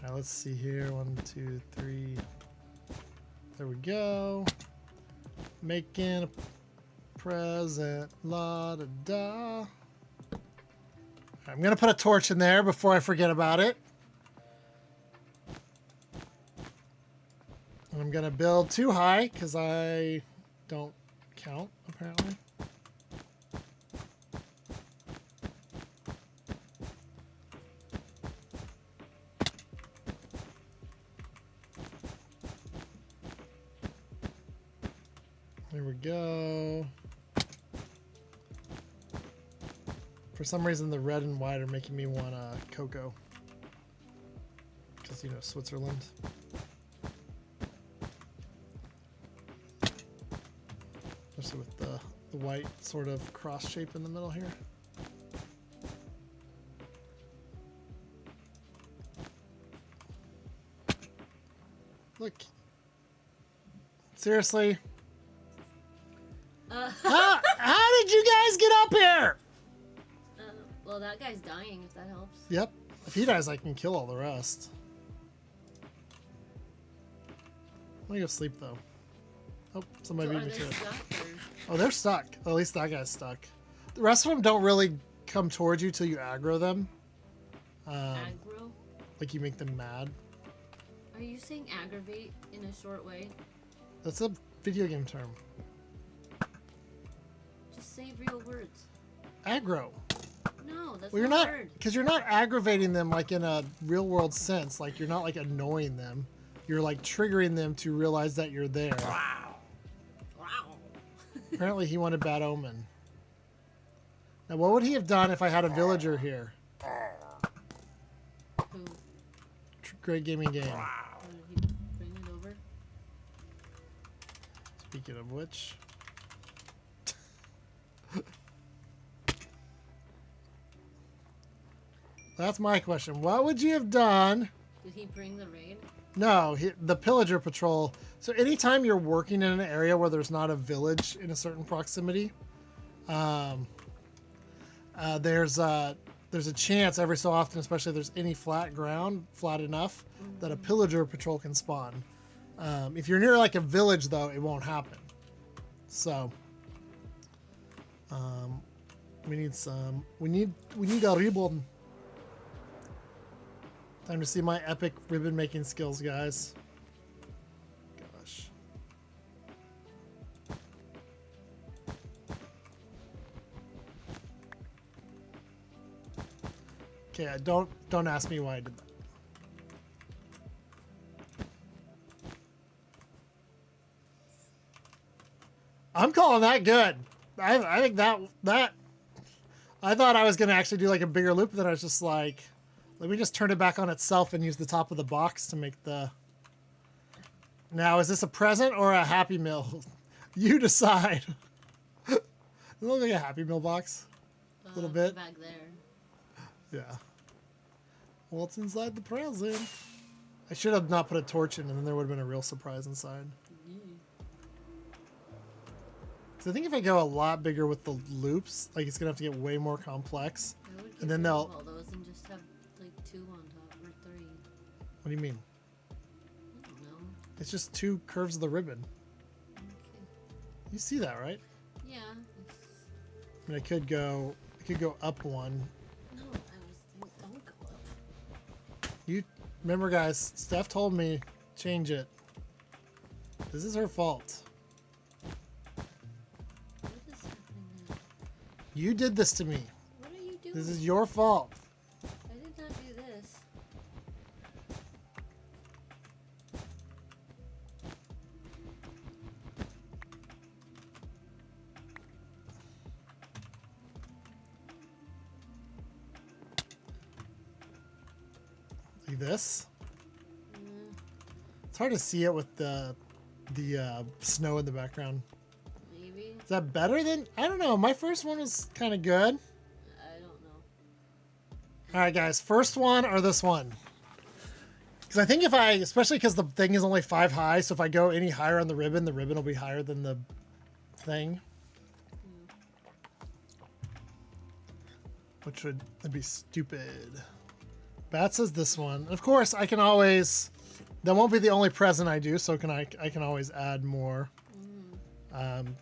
All right, let's see here. 1, 2, 3. There we go. Making a present. La da da. I'm gonna put a torch in there before I forget about it. And I'm gonna build too high because I don't count apparently. There we go. For some reason, the red and white are making me want cocoa. Because, Switzerland. Especially with the white sort of cross shape in the middle here. Look. Seriously? Uh, How did you guys get up here? well, that guy's dying, if that helps. Yep. If he dies, I can kill all the rest. I'm gonna go sleep, though. Oh, somebody So beat are me they to it. stuck, or? Oh, they're stuck. At least that guy's stuck. The rest of them don't really come towards you till you aggro them. Aggro? Like you make them mad. Are you saying aggravate in a short way? That's a video game term. Just say real words. Aggro. No, that's Well, you're not not, a word. because you're not aggravating them like in a real world sense. Like you're not like annoying them. You're like triggering them to realize that you're there. Wow. Apparently he wanted Bad Omen. Now what would he have done if I had a villager here? Who? Great gaming game. Or did he bring it over? Speaking of which. That's my question. What would you have done? Did he bring the raid? No, the pillager patrol. So anytime you're working in an area where there's not a village in a certain proximity, there's a chance every so often, especially if there's any flat ground, flat enough, that a pillager patrol can spawn. If you're near like a village, though, it won't happen. So we need a ribbon. Time to see my epic ribbon making skills, guys. Gosh. Okay, don't ask me why I did that. I'm calling that good. I think that I thought I was gonna actually do like a bigger loop, then I was just like, let me just turn it back on itself and use the top of the box to make the... Now, is this a present or a Happy Meal? You decide. Does it look like a Happy Meal box? A little bit? Back there. Yeah. Well, it's inside the present. I should have not put a torch in, and then there would have been a real surprise inside. Because I think if I go a lot bigger with the loops, like it's going to have to get way more complex. I would get And then rid of they'll... all those and just have like 2 on top or 3. What do you mean? I don't know. It's just 2 curves of the ribbon. Okay. You see that, right? Yeah. I mean, I could go up 1. No, I was thinking, don't go up. You remember, guys, Steph told me change it. This is her fault. What is happening now? You did this to me. What are you doing? This is your fault. I did not do this. Like this. Mm, It's hard to see it with the snow in the background. maybe. Is that better than? I don't know. My first one was kind of good. I don't know. All right, guys. First one or this one? Because I think if I, especially because the thing is only 5 high, so if I go any higher on the ribbon will be higher than the thing. Which would be stupid. Bat says this one. Of course, I can always... That won't be the only present I do, so I can always add more.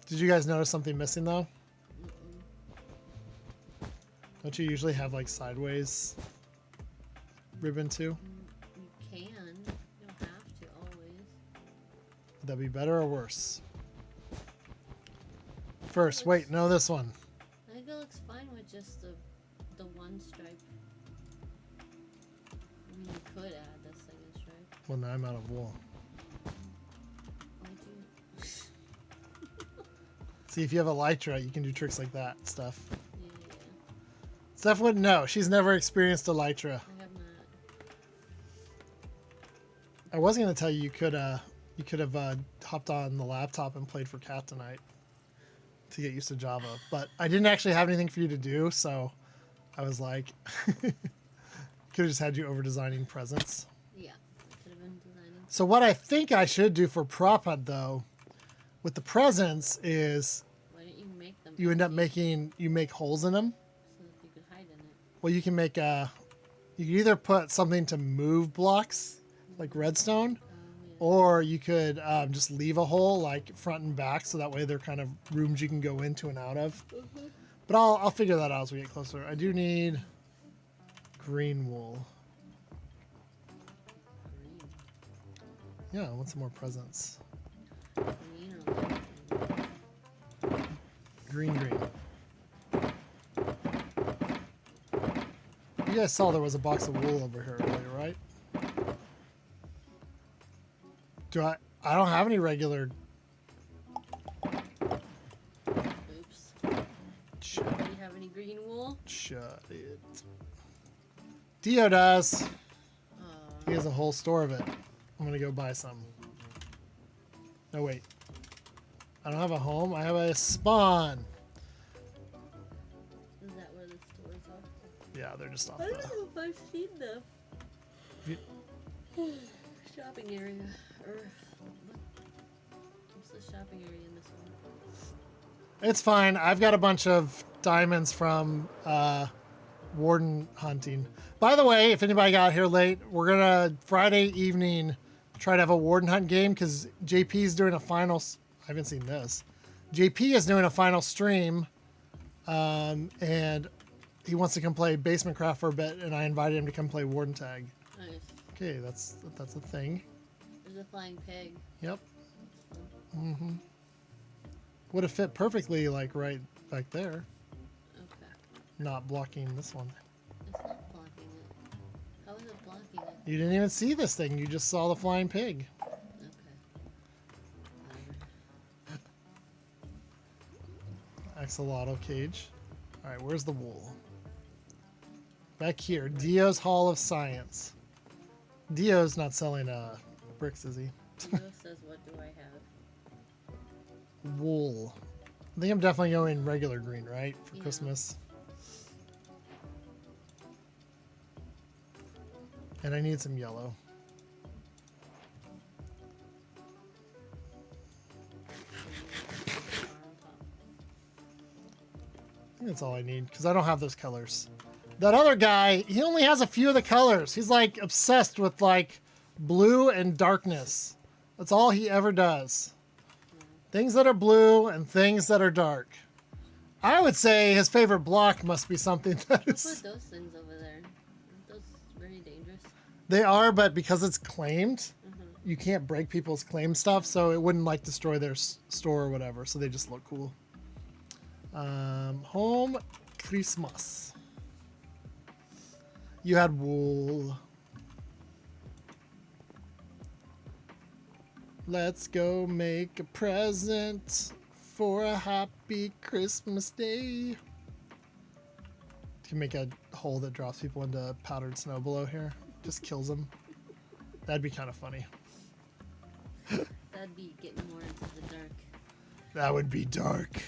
Did you guys notice something missing, though? Don't you usually have, like, sideways ribbon, too? You can. You don't have to always. Would that be better or worse? First, wait, no, this one. I think it looks fine with just the one stripe. I mean, you could add the second stripe. Well, now I'm out of wool. Why'd you? See, if you have a Lytra, you can do tricks like that stuff. Yeah, Steph wouldn't know. She's never experienced a Lytra. I have not. I was going to tell you you could have hopped on the laptop and played for Cat tonight to get used to Java, but I didn't actually have anything for you to do, so I was like, could have just had you over designing presents. Yeah, could have been designing. So what I think I should do for prop hunt, though, with the presents is Why didn't you make them? you end up empty you make holes in them. so that you could hide in it. Well, you can make you can either put something to move blocks, like redstone, Oh yeah. or you could just leave a hole like front and back, so that way they're kind of rooms you can go into and out of. But I'll figure that out as we get closer. I do need green wool. Green. Yeah, I want some more presents. Green or light green? Green. You guys saw there was a box of wool over here earlier, right? I don't have any regular. Oops. Shut, Do you have any green wool? shut it. Dio does. Uh, He has a whole store of it. I'm gonna go buy some. No, wait. I don't have a home. I have a spawn. is that where the stores are? Yeah, they're just off I don't the. know if I've seen them. You- Shopping area. Or what's the shopping area in this one? It's fine. I've got a bunch of diamonds from warden hunting. By the way, if anybody got here late, we're gonna Friday evening try to have a warden hunt game because JP's doing a final. I haven't seen this. JP is doing a final stream, and he wants to come play BasementCraft for a bit, and I invited him to come play warden tag. Nice. Okay, that's a thing. There's a flying pig. Yep. Would have fit perfectly, like right back there, Okay. not blocking this one. It's not blocking it. How is it blocking it? You didn't even see this thing. You just saw the flying pig. Okay. Whatever. Axolotl cage. All right, where's the wool? Back here, Dio's Hall of Science. Dio's not selling bricks, is he? Leo says, what do I have? Wool. I think I'm definitely going regular green, right, for Yeah. Christmas. And I need some yellow. I think that's all I need because I don't have those colors. That other guy, he only has a few of the colors. He's like obsessed with like blue and darkness. That's all he ever does. Things that are blue and things that are dark. I would say his favorite block must be something that Put is. those things over there. Aren't those very dangerous? They are, but because it's claimed, you can't break people's claim stuff, so it wouldn't like destroy their store or whatever. So they just look cool. Home Christmas. You had wool. Let's go make a present for a happy Christmas day. You can make a hole that drops people into powdered snow below here. Just kills them. That'd be kind of funny. That'd be getting more into the dark. That would be dark.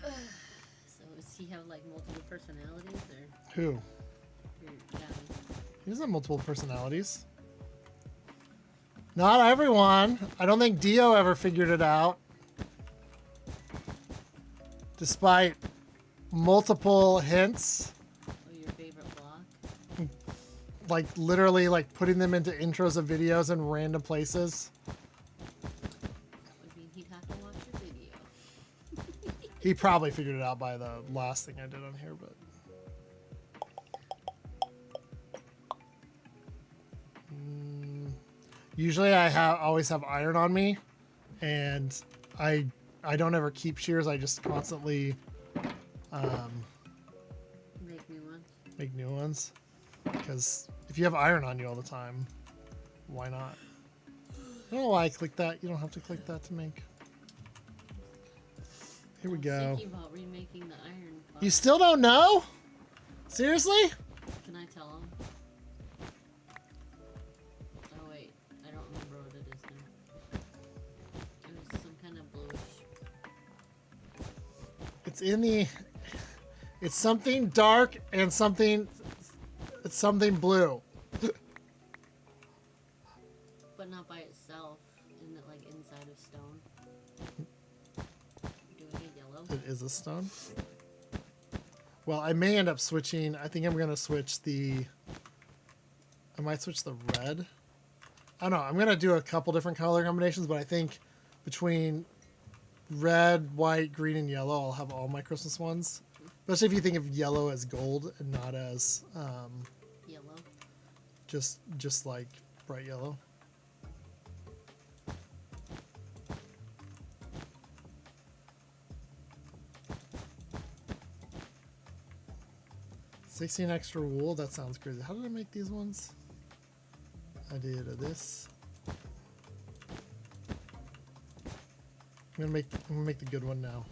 So does he have like multiple personalities or Who? your guy? He doesn't have multiple personalities. Not everyone. I don't think Dio ever figured it out. Despite multiple hints, Oh, your favorite block? like literally like putting them into intros of videos in random places. I mean, he'd have to watch your video. He probably figured it out by the last thing I did on here, but usually I always have iron on me, and I don't ever keep shears. I just constantly Make me one. make new ones because if you have iron on you all the time, why not? I don't know why I clicked that. You don't have to click that to make. Here we I was go. thinking about remaking the iron pot. You still don't know? Seriously? Can I tell him? Oh wait, I don't remember what it is now. It was some kind of bluish. It's in the. It's something dark and something. It's something blue. But not by itself. Isn't it like inside of stone? it is a stone. Well, I may end up switching. I think I'm going to switch the... I might switch the red. I don't know. I'm going to do a couple different color combinations, but I think between red, white, green, and yellow, I'll have all my Christmas ones. Especially if you think of yellow as gold and not as Yellow. just like bright yellow. $16 extra wool. That sounds crazy. How did I make these ones? I did this. I'm gonna make the good one now.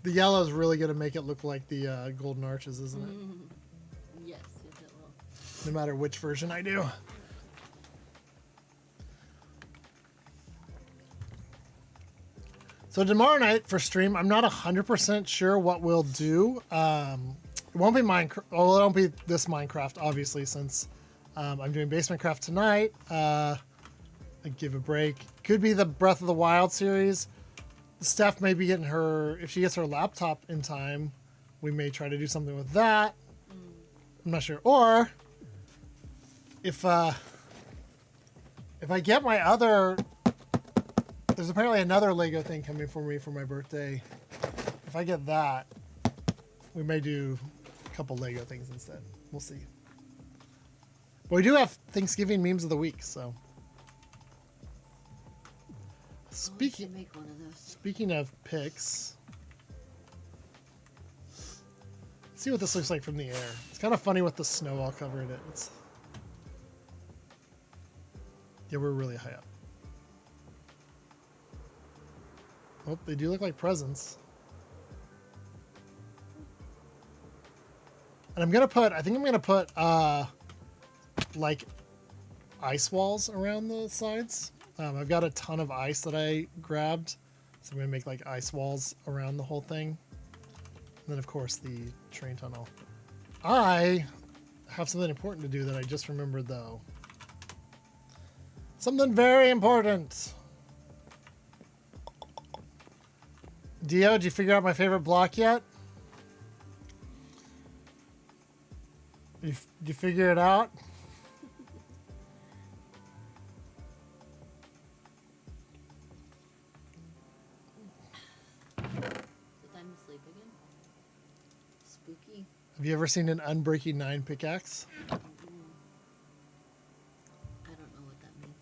The yellow is really gonna make it look like the golden arches, isn't it? Yes, yes, it will. No matter which version I do. So tomorrow night for stream, I'm not 100% sure what we'll do. It won't be Minecraft. Well, it won't be this Minecraft, obviously, since I'm doing BasementCraft tonight. I give a break. Could be the Breath of the Wild series. Steph may be getting her, if she gets her laptop in time, we may try to do something with that. I'm not sure. Or if I get my other, there's apparently another Lego thing coming for me for my birthday. If I get that, we may do a couple Lego things instead. We'll see. But we do have Thanksgiving memes of the week, so. Speaking, make one of those. Speaking of pics, let's see what this looks like from the air. It's kind of funny with the snow all covering it. Yeah, we're really high up. Oh, they do look like presents. And I think I'm gonna put like ice walls around the sides. I've got a ton of ice that I grabbed, so I'm gonna make like ice walls around the whole thing. And then of course the train tunnel. I have something important to do that I just remembered though. Something very important. Dio, did you figure out my favorite block yet? Did you figure it out? Time to sleep again? Spooky. Have you ever seen an Unbreaking 9 pickaxe? I don't know what that means.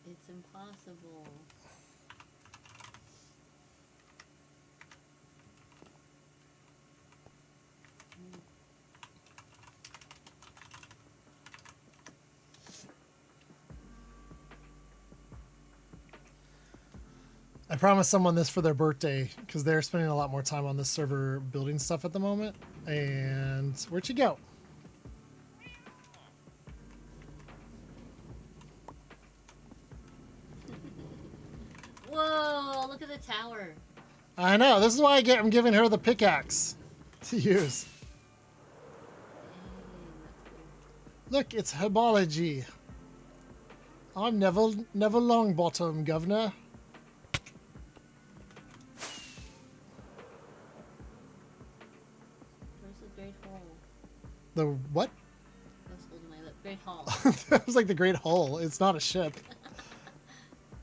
It's impossible. I promised someone this for their birthday because they're spending a lot more time on this server building stuff at the moment. And where'd she go? Whoa, look at the tower. I know. This is why I'm giving her the pickaxe to use. Look, it's herbology. I'm Neville Longbottom, governor. Where's the Great Hall? The what? That's holding my lip. Great Hall. That was like the Great Hull. It's not a ship.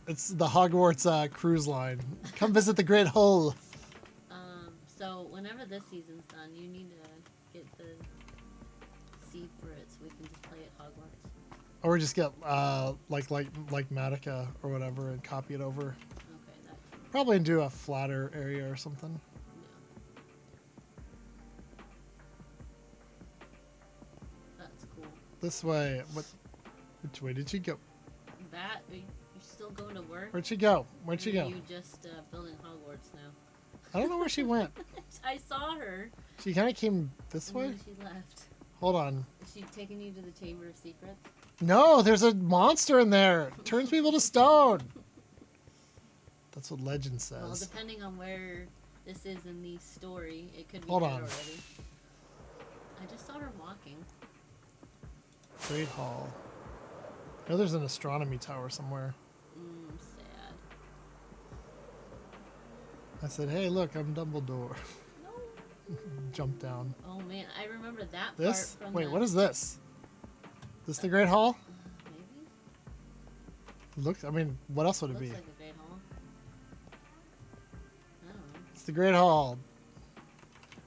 It's the Hogwarts cruise line. Come visit the Great Hull. So whenever this season's done, you need to get the seed for it so we can just play at Hogwarts. Or just get like Matica or whatever and copy it over. Okay, that. Probably do a flatter area or something. Yeah. That's cool. This way. Which way did she go? That you're still going to work? Where'd she go? Or are you just building Hogwarts now? I don't know where she went. I saw her. She kind of came this And way. then she left. Hold on. Is she taking you to the Chamber of Secrets? No, there's a monster in there. Turns people to stone. That's what legend says. Well, depending on where this is in the story, it could be Hold dead on. already. I just saw her walking. Great Hall. I know there's an astronomy tower somewhere. Sad. I said, hey, look, I'm Dumbledore. No. Jump down. Oh man, I remember that This? part from Wait, the... what is this? This the Great Hall? Maybe? Look, I mean, what else would it Looks be? like a Great Hall. I don't know. It's the Great Hall.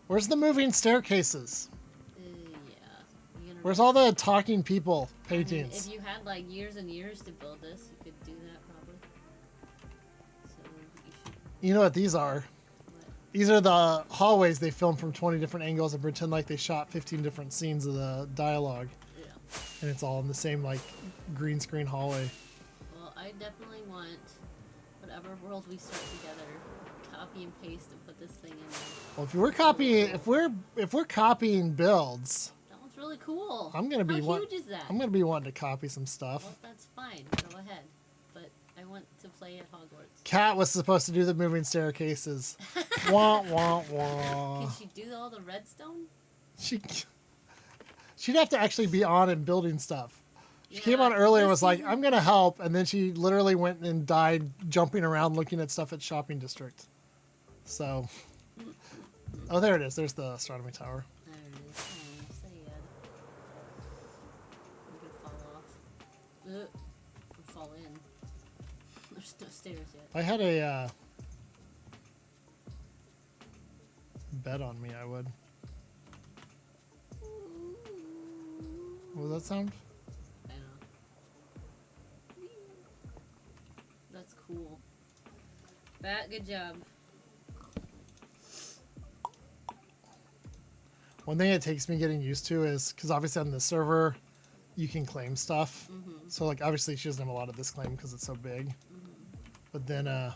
Where's the moving staircases? Yeah. You gonna Where's all the talking people I mean, paintings? if you had like years and years to build this, you could do that probably. So you should... You know what these are? What? These are the hallways they filmed from 20 different angles and pretend like they shot 15 different scenes of the dialogue. Yeah. And it's all in the same, like, green screen hallway. Well, I definitely want whatever world we start together, copy and paste and put this thing in there. Well, if we're copying builds, That one's really cool. I'm gonna be How huge is that? I'm gonna be wanting to copy some stuff. Well, that's fine. Go ahead. But I want to play at Hogwarts. Kat was supposed to do the moving staircases. Wah wah wah. Can she do all the redstone? She'd have to actually be on and building stuff. She came Yeah, on earlier and this was like, season- I'm gonna help, and then she literally went and died jumping around looking at stuff at shopping district. So oh, there it is. There's the astronomy tower. There it is. Oh, sad. We could fall off. Or fall in. There's no stairs yet. If I had a bed on me, I would. What was that sound? I know. That's cool. Bat, good job. One thing it takes me getting used to is, because obviously on the server, you can claim stuff. Mm-hmm. So, like, obviously she doesn't have a lot of this claim because it's so big. Mm-hmm. But then,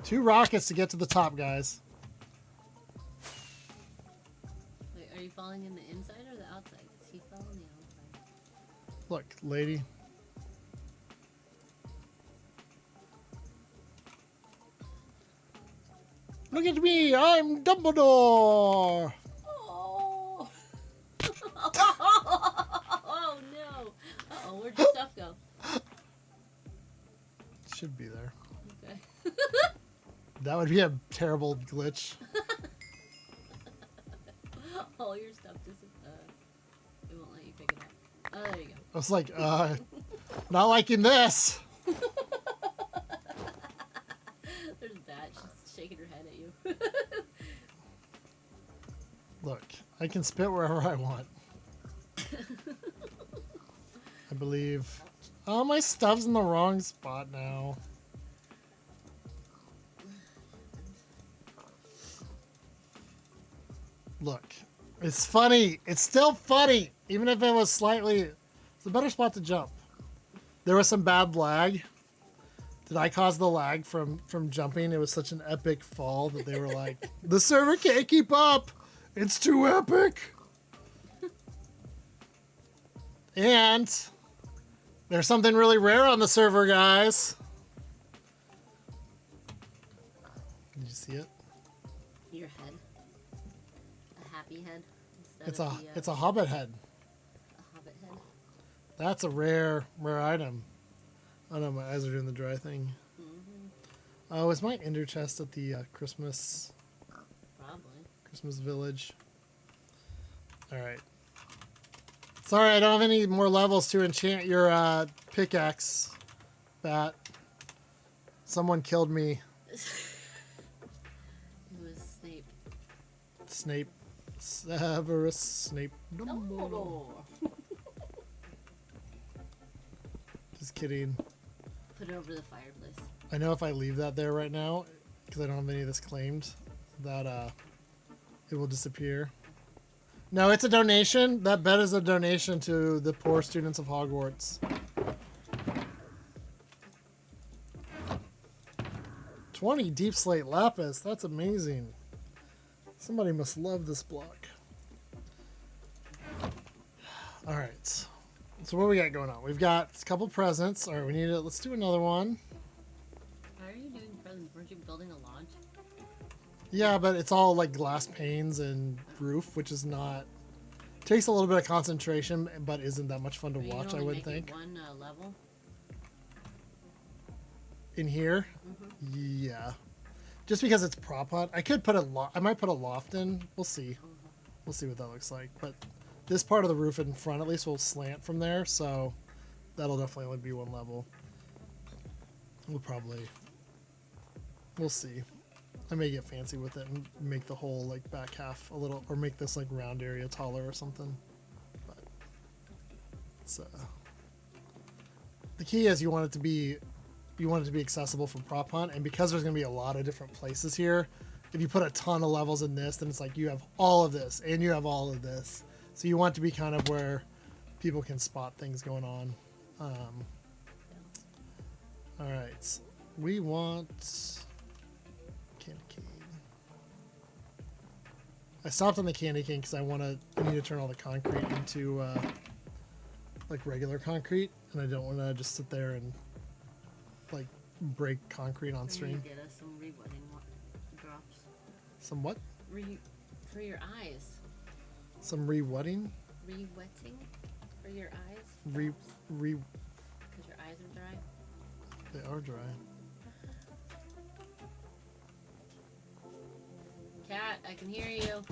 2 rockets to get to the top, guys. Wait, are you falling in the inside or the outside? Because he fell on the outside. Look, lady. Look at me, I'm Dumbledore! Oh! Oh no! Uh-oh, where'd your stuff go? Should be there. Okay. That would be a terrible glitch. All your stuff it won't let you pick it up. Oh, there you go. I was like, not liking this. There's that. She's shaking her head at you. Look, I can spit wherever I want. I believe. Oh, my stuff's in the wrong spot now. Look, it's funny. It's still funny, even if it was slightly. It's a better spot to jump. There was some bad lag. Did I cause the lag from jumping? It was such an epic fall that they were like, the server can't keep up. It's too epic. And there's something really rare on the server, guys. Did you see it? Your head. A happy head. It's Instead a of the, it's a hobbit head. a hobbit head. That's a rare item. Oh no, my eyes are doing the dry thing. Mm-hmm. Oh, is my ender chest at the Christmas Probably. village? All right. Sorry, I don't have any more levels to enchant your pickaxe, Bat. Someone killed me. It was Snape. Snape. Severus Snape. Dumbledore. Dumbledore. Just kidding. Put it over the fireplace. I know if I leave that there right now, because I don't have any of this claimed, that it will disappear. No, it's a donation. That bet is a donation to the poor students of Hogwarts. 20 deep slate lapis. That's amazing. Somebody must love this block. All right. So what we got going on? We've got a couple presents. All right, we need to. Let's do another one. Why are you doing presents? Weren't you building a lodge? Yeah, but it's all like glass panes and roof, which is not. Takes a little bit of concentration, but isn't that much fun to Or you watch, can I only would make it think. one level? in here. Yeah. Just because it's prop hut. I could put I might put a loft in. We'll see. We'll see what that looks like. But this part of the roof in front at least will slant from there, so that'll definitely only be one level. We'll see. I may get fancy with it and make the whole like back half a little, or make this like round area taller or something. But it's the key is you want it to be accessible from prop hunt, and because there's going to be a lot of different places here, if you put a ton of levels in this, then it's like you have all of this and you have all of this. So you want it to be kind of where people can spot things going on. All right, we want candy cane. I stopped on the candy cane because I need to turn all the concrete into like regular concrete, and I don't want to just sit there and like break concrete on stream. Get us some re-wetting drops. Some what? For your eyes. Some re-wetting? Re-wetting for your eyes. Because your eyes are dry. They are dry. Cat, I can hear you.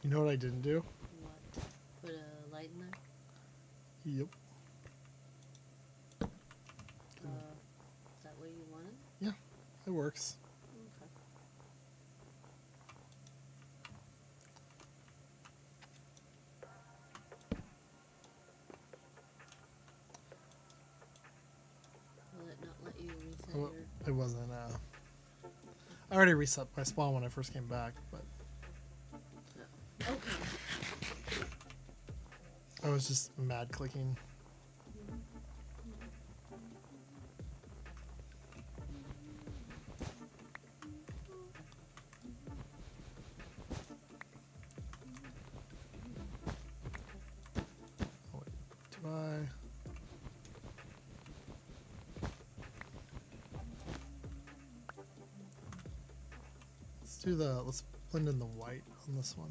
You know what I didn't do? What? Put a light in there? Yep. Is that what you wanted? Yeah, it works. Okay. Will it not let you reset Well, your... it wasn't. I already reset my spawn when I first came back, but Okay. I was just mad clicking. Oh, wait, do I? Let's blend in the white on this one.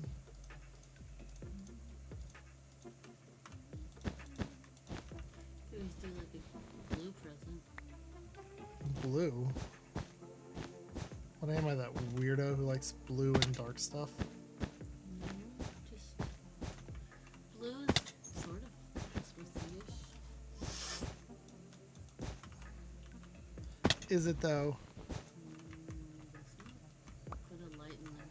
Always do like a blue present. Blue? What am I, that weirdo who likes blue and dark stuff? Just blue's sort of Christmassy-ish. Is it though? Put a light in there.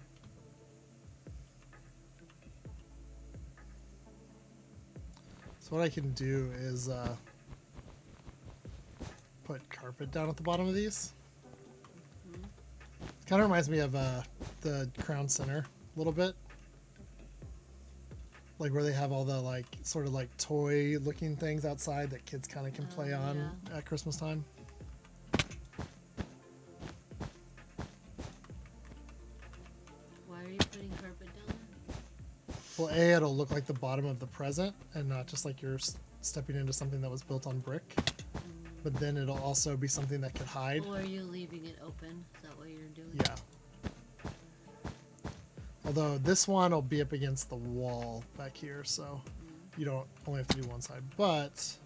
So what I can do is put carpet down at the bottom of these. It kind of reminds me of the Crown Center a little bit. Like where they have all the like sort of like toy looking things outside that kids kind of can play on at Christmas time. Why are you putting carpet down there? Well, A, it'll look like the bottom of the present and not just like you're stepping into something that was built on brick. But then it'll also be something that could hide. Or are you leaving it open? Is that what you're doing? Yeah. Although this one will be up against the wall back here, so you don't only have to do one side. But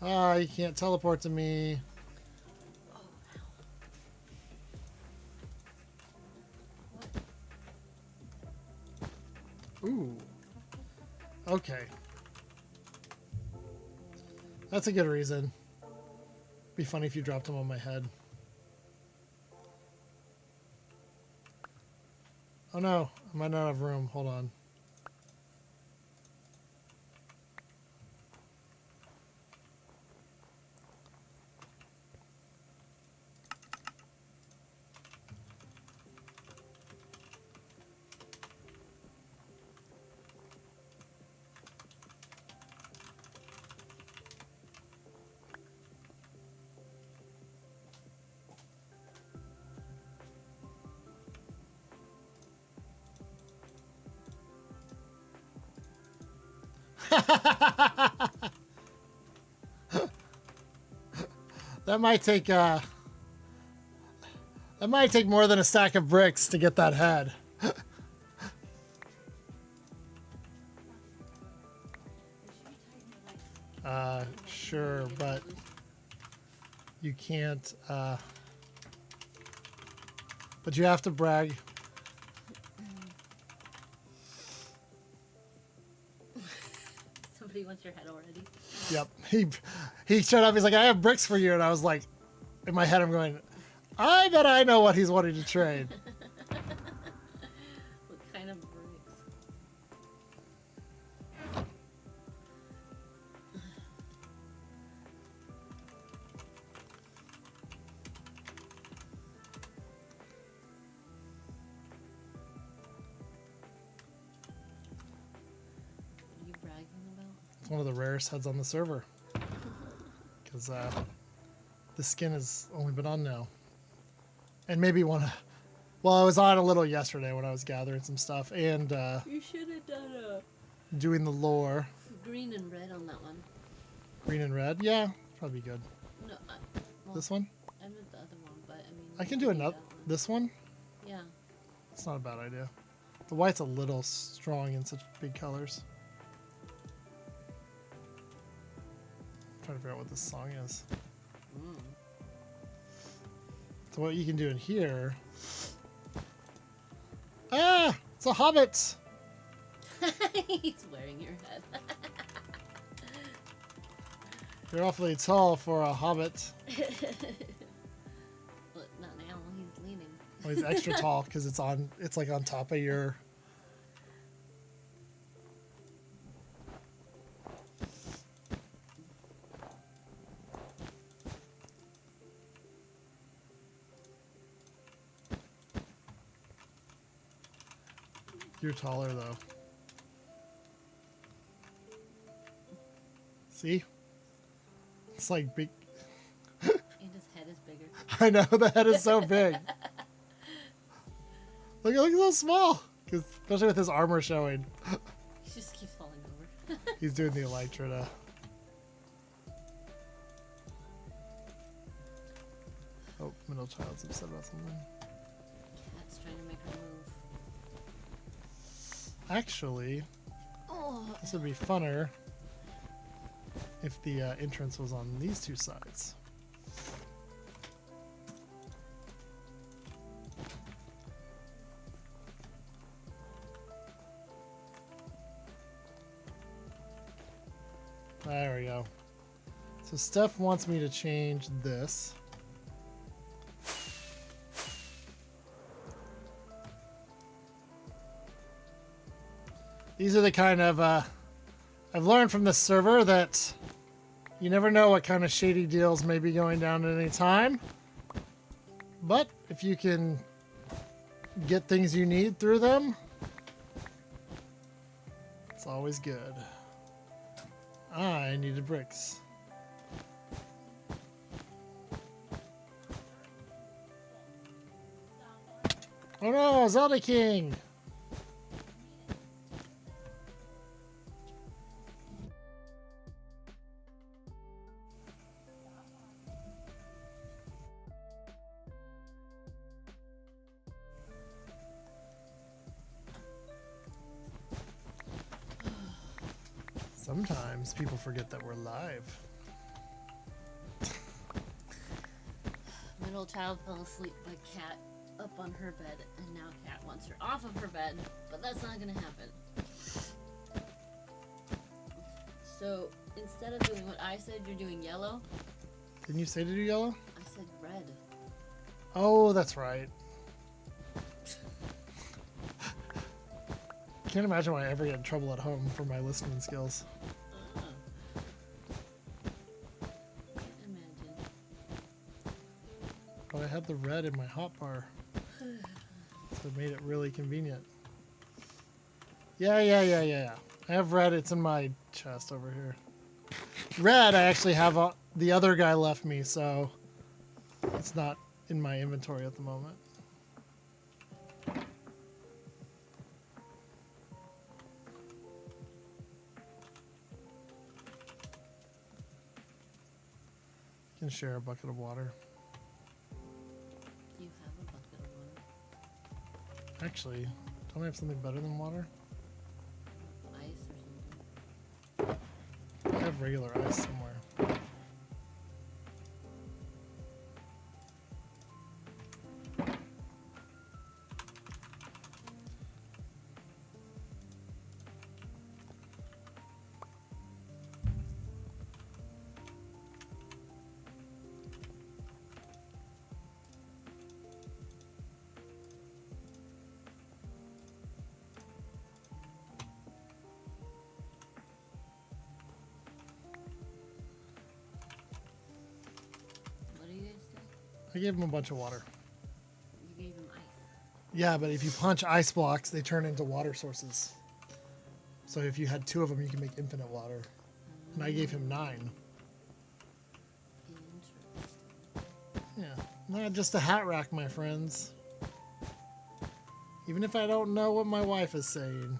you can't teleport to me. Ooh. Okay. That's a good reason. Be funny if you dropped them on my head. Oh no, I might not have room. Hold on. That might take more than a stack of bricks to get that head. Sure, but you can't, but you have to brag. Somebody wants your head already. Yep. He showed up, he's like, I have bricks for you. And I was like, in my head, I'm going, I bet I know what he's wanting to trade. What kind of bricks? What are you bragging about? It's one of the rarest heads on the server. Because the skin has only been on now. And maybe one. Well, I was on a little yesterday when I was gathering some stuff and You should have done doing the lore. green and red on that one. Green and red? Yeah, probably good. No, well, This one? I meant the other one, but I mean. I can you do need another. that one. This one? Yeah. It's not a bad idea. The white's a little strong in such big colors. I'm trying to figure out what this song is. Mm. So what you can do in here... Ah! It's a hobbit! He's wearing your head. You're awfully tall for a hobbit. Well, not now. He's leaning. Well, he's extra tall because it's like on top of your... You're taller though. See? It's like big. And his head is bigger. I know, the head is so big. Look how small. 'Cause especially with his armor showing. He just keeps falling over. He's doing the elytra to... Oh, middle child's upset about something. Cat's trying to make her move. Actually, Oh. this would be funner if the entrance was on these two sides. There we go. So Steph wants me to change this. These are the kind of, I've learned from this server that you never know what kind of shady deals may be going down at any time. But if you can get things you need through them, it's always good. I needed bricks. Oh no, Zelda King! Sometimes people forget that we're live. Middle child fell asleep by Cat up on her bed, and now Cat wants her off of her bed, but that's not gonna happen. So instead of doing what I said, you're doing yellow. Didn't you say to do yellow? I said red. Oh, that's right. Can't imagine why I ever get in trouble at home for my listening skills. Can't imagine. But I had the red in my hotbar, so it made it really convenient. Yeah. I have red. It's in my chest over here. Red, I actually have the other guy left me, so it's not in my inventory at the moment. Can share a bucket of water. You have a bucket of water. Actually, don't I have something better than water? Ice or something. I have regular ice somewhere. What do you guys do? I gave him a bunch of water. You gave him ice. Yeah, but if you punch ice blocks, they turn into water sources. So if you had 2 of them, you can make infinite water. And I gave him 9. Interesting. Yeah, not just a hat rack, my friends. Even if I don't know what my wife is saying.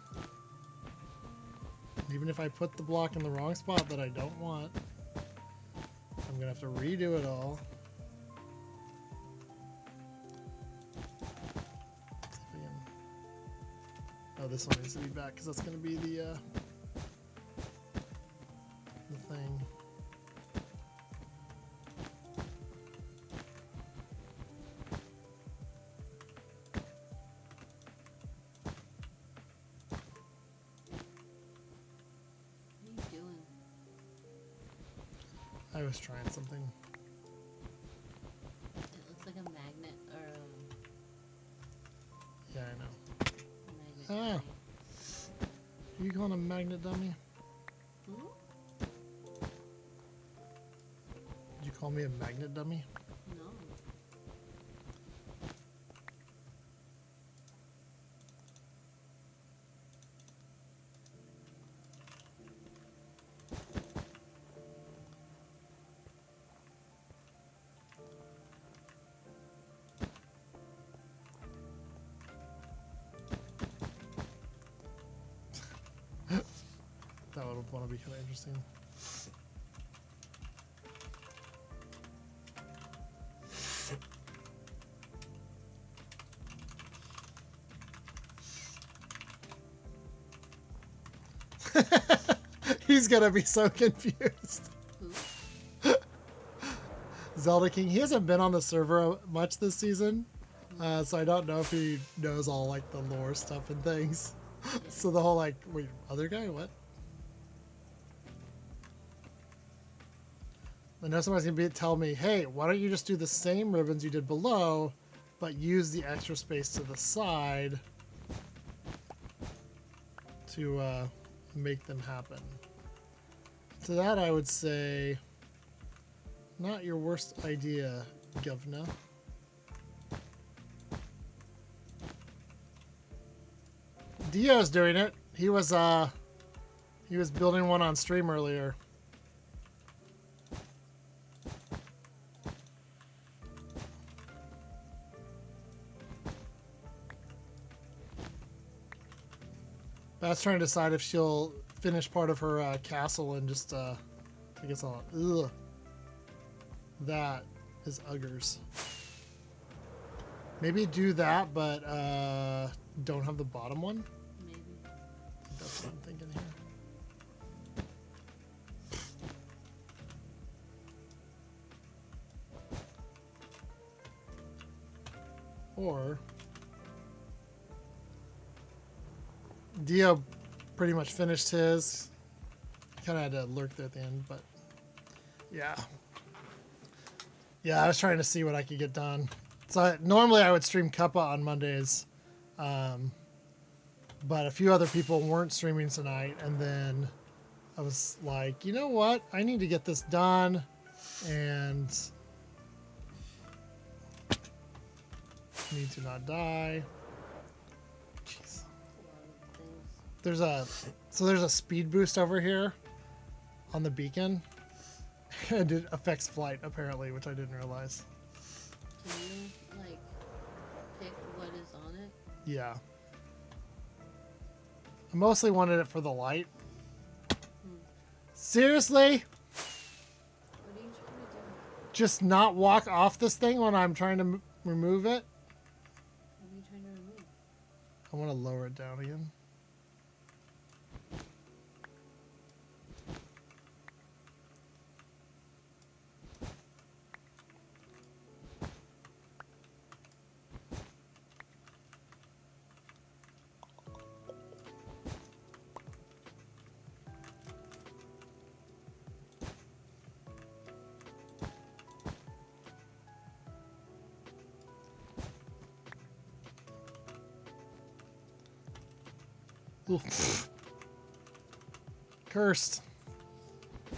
Even if I put the block in the wrong spot that I don't want, I'm gonna have to redo it all. See if I can- Oh, this one needs to be back because that's gonna be the thing. What are you doing? I was trying something. It looks like a magnet or Yeah, I know. a magnet. Ah. Are you calling a magnet dummy? Hmm? Did you call me a magnet dummy? No. That would want to be kind of interesting. He's gonna be so confused. Who? Zelda King, he hasn't been on the server much this season, so I don't know if he knows all like the lore stuff and things. Yeah. So the whole like, wait, other guy, what? I know somebody's gonna tell me, hey, why don't you just do the same ribbons you did below, but use the extra space to the side to make them happen. To that I would say, not your worst idea, governor. Dio's doing it. He was building one on stream earlier. That's trying to decide if she'll finish part of her castle and just take us on. Ugh. That is uggers. Maybe do that, but don't have the bottom one. Maybe. That's what I'm thinking here. Or Dio pretty much finished his. Kind of had to lurk there at the end, but yeah. Yeah, I was trying to see what I could get done. So normally I would stream Cuppa on Mondays, but a few other people weren't streaming tonight, and then I was like, you know what? I need to get this done, and need to not die. Jeez. A lot of things. There's a speed boost over here on the beacon, and it affects flight apparently, which I didn't realize. Can you, like, pick what is on it? Yeah. I mostly wanted it for the light. Seriously? What are you trying to do? Just not walk off this thing when I'm trying to remove it? What are you trying to remove? I want to lower it down again. Oof. Cursed. I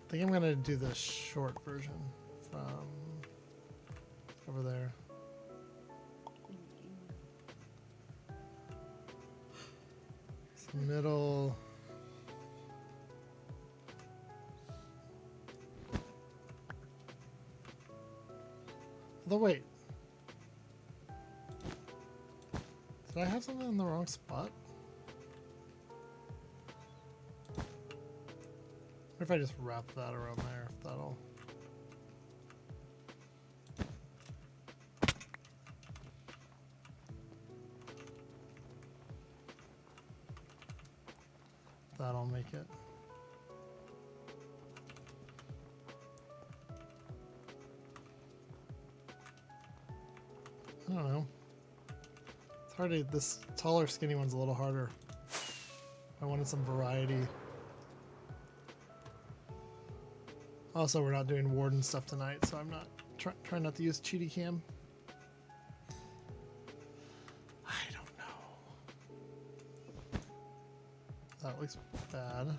think I'm gonna do the short version from over there. It's the middle. Although wait. Did I have something in the wrong spot? What if I just wrap that around there, if that'll... That'll make it. I don't know. It's hard to... This taller, skinny one's a little harder. I wanted some variety. Also, we're not doing warden stuff tonight, so I'm not trying not to use cheaty cam. I don't know. That looks bad.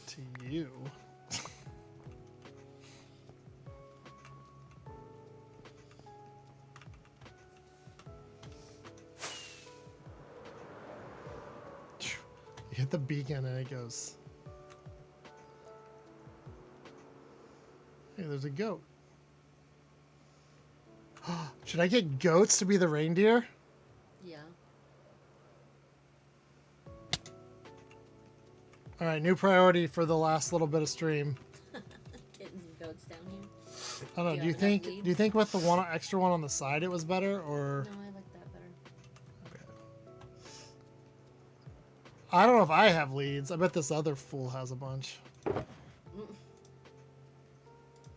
To you. You hit the beacon and it goes. Hey, there's a goat. Should I get goats to be the reindeer? Yeah. All right, new priority for the last little bit of stream. Getting some goats down here. I don't know. Do Do you you have think? enough Do you think with the one extra one on the side it was better, or? No, I like that better. I don't know if I have leads. I bet this other fool has a bunch.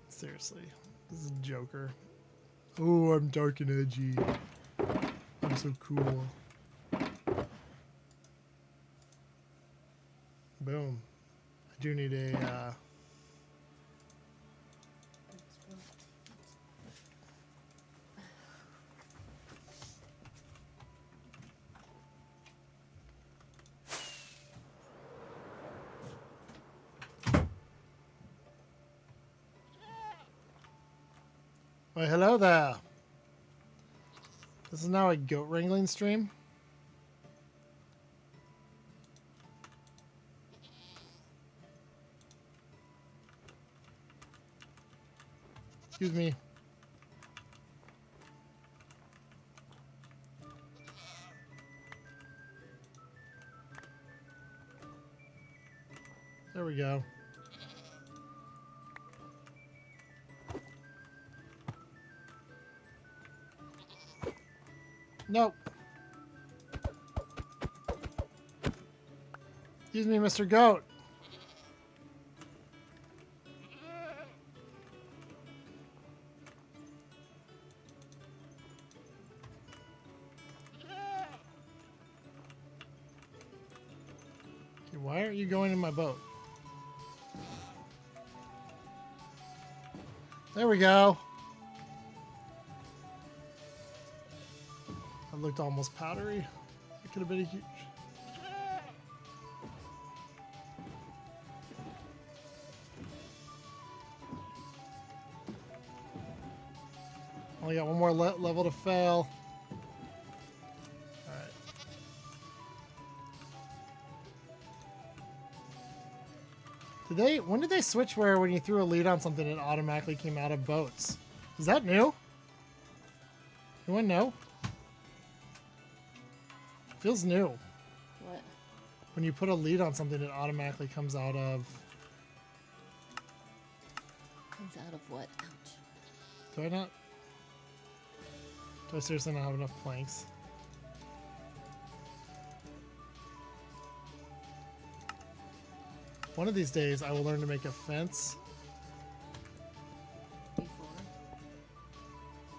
Seriously, this is Joker. Oh, I'm dark and edgy. I'm so cool. Boom. I do need a. Well, hello there. This is now a goat wrangling stream. Excuse me. There we go. Nope. Excuse me, Mr. Goat. Okay, why aren't you going in my boat? There we go. That looked almost powdery. It could have been a huge. Only got one more level to fail. Alright. When did they switch where when you threw a lead on something it automatically came out of boats? Is that new? Anyone know? Feels new. What? When you put a lead on something it automatically comes out of... Comes out of what? Ouch. Do I not? Do I seriously not have enough planks? One of these days, I will learn to make a fence. Before?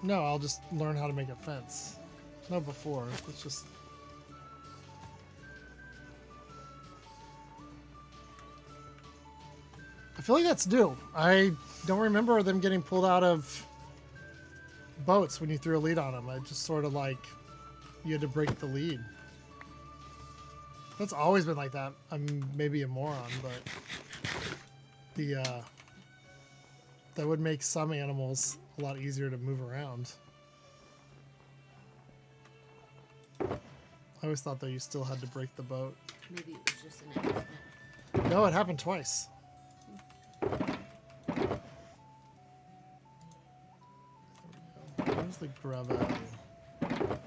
No, I'll just learn how to make a fence. There's no before. It's just... I feel like that's new. I don't remember them getting pulled out of boats when you threw a lead on them. I just sort of like you had to break the lead. That's always been like that. I'm maybe a moron, but that would make some animals a lot easier to move around. I always thought that you still had to break the boat. Maybe it was just an accident. No, it happened twice. Where's the gravel? Of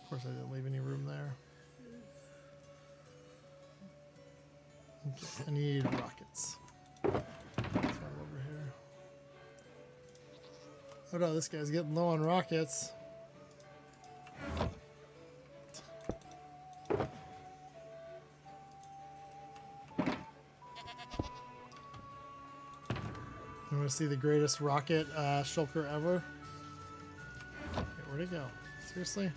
course, I didn't leave any room there. Okay, I need rockets. Let's have over here. Oh no, this guy's getting low on rockets. You want to see the greatest rocket shulker ever? Okay, where'd it go? Seriously?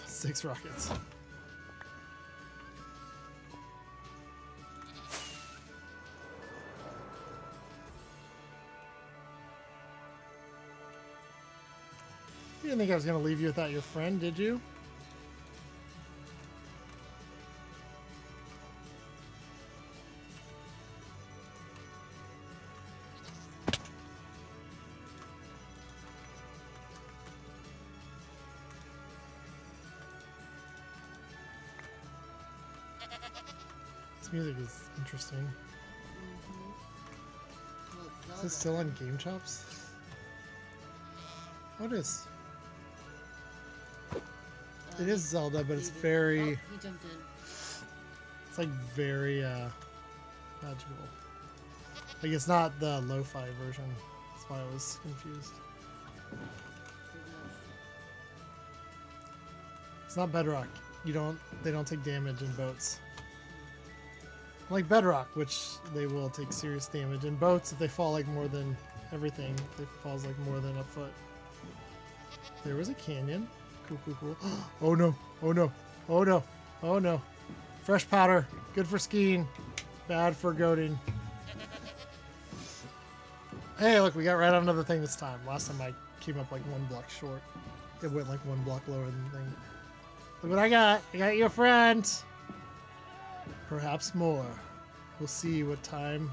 6 rockets. You didn't think I was going to leave you without your friend, did you? This music is interesting. Well, Is it still on Game Chops? Oh, it is. It is Zelda, but it's very... Oh, he jumped in. It's like very magical. Like it's not the lo-fi version. That's why I was confused. It's not Bedrock. They don't take damage in boats. Like Bedrock, which they will take serious damage. In boats, if they fall like more than everything, if it falls like more than a foot. There was a canyon. Cool, cool, cool. Oh no, oh no, oh no, oh no. Fresh powder, good for skiing, bad for goating. Hey, look, we got right onto the thing this time. Last time I came up like 1 block short. It went like 1 block lower than the thing. Look what I got. I got you a friend. Perhaps more. We'll see what time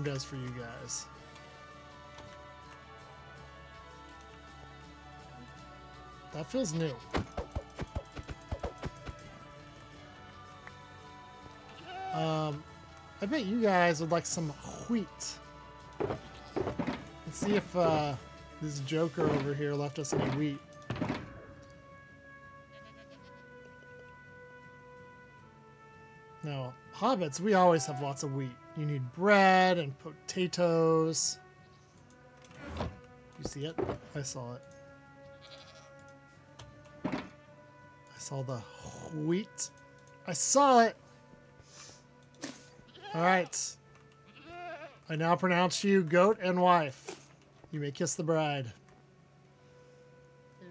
does for you guys. That feels new. I bet you guys would like some wheat. Let's see if this joker over here left us any wheat. Now, hobbits, we always have lots of wheat. You need bread and potatoes. You see it? I saw it. I saw the wheat. I saw it! Alright. I now pronounce you goat and wife. You may kiss the bride. They're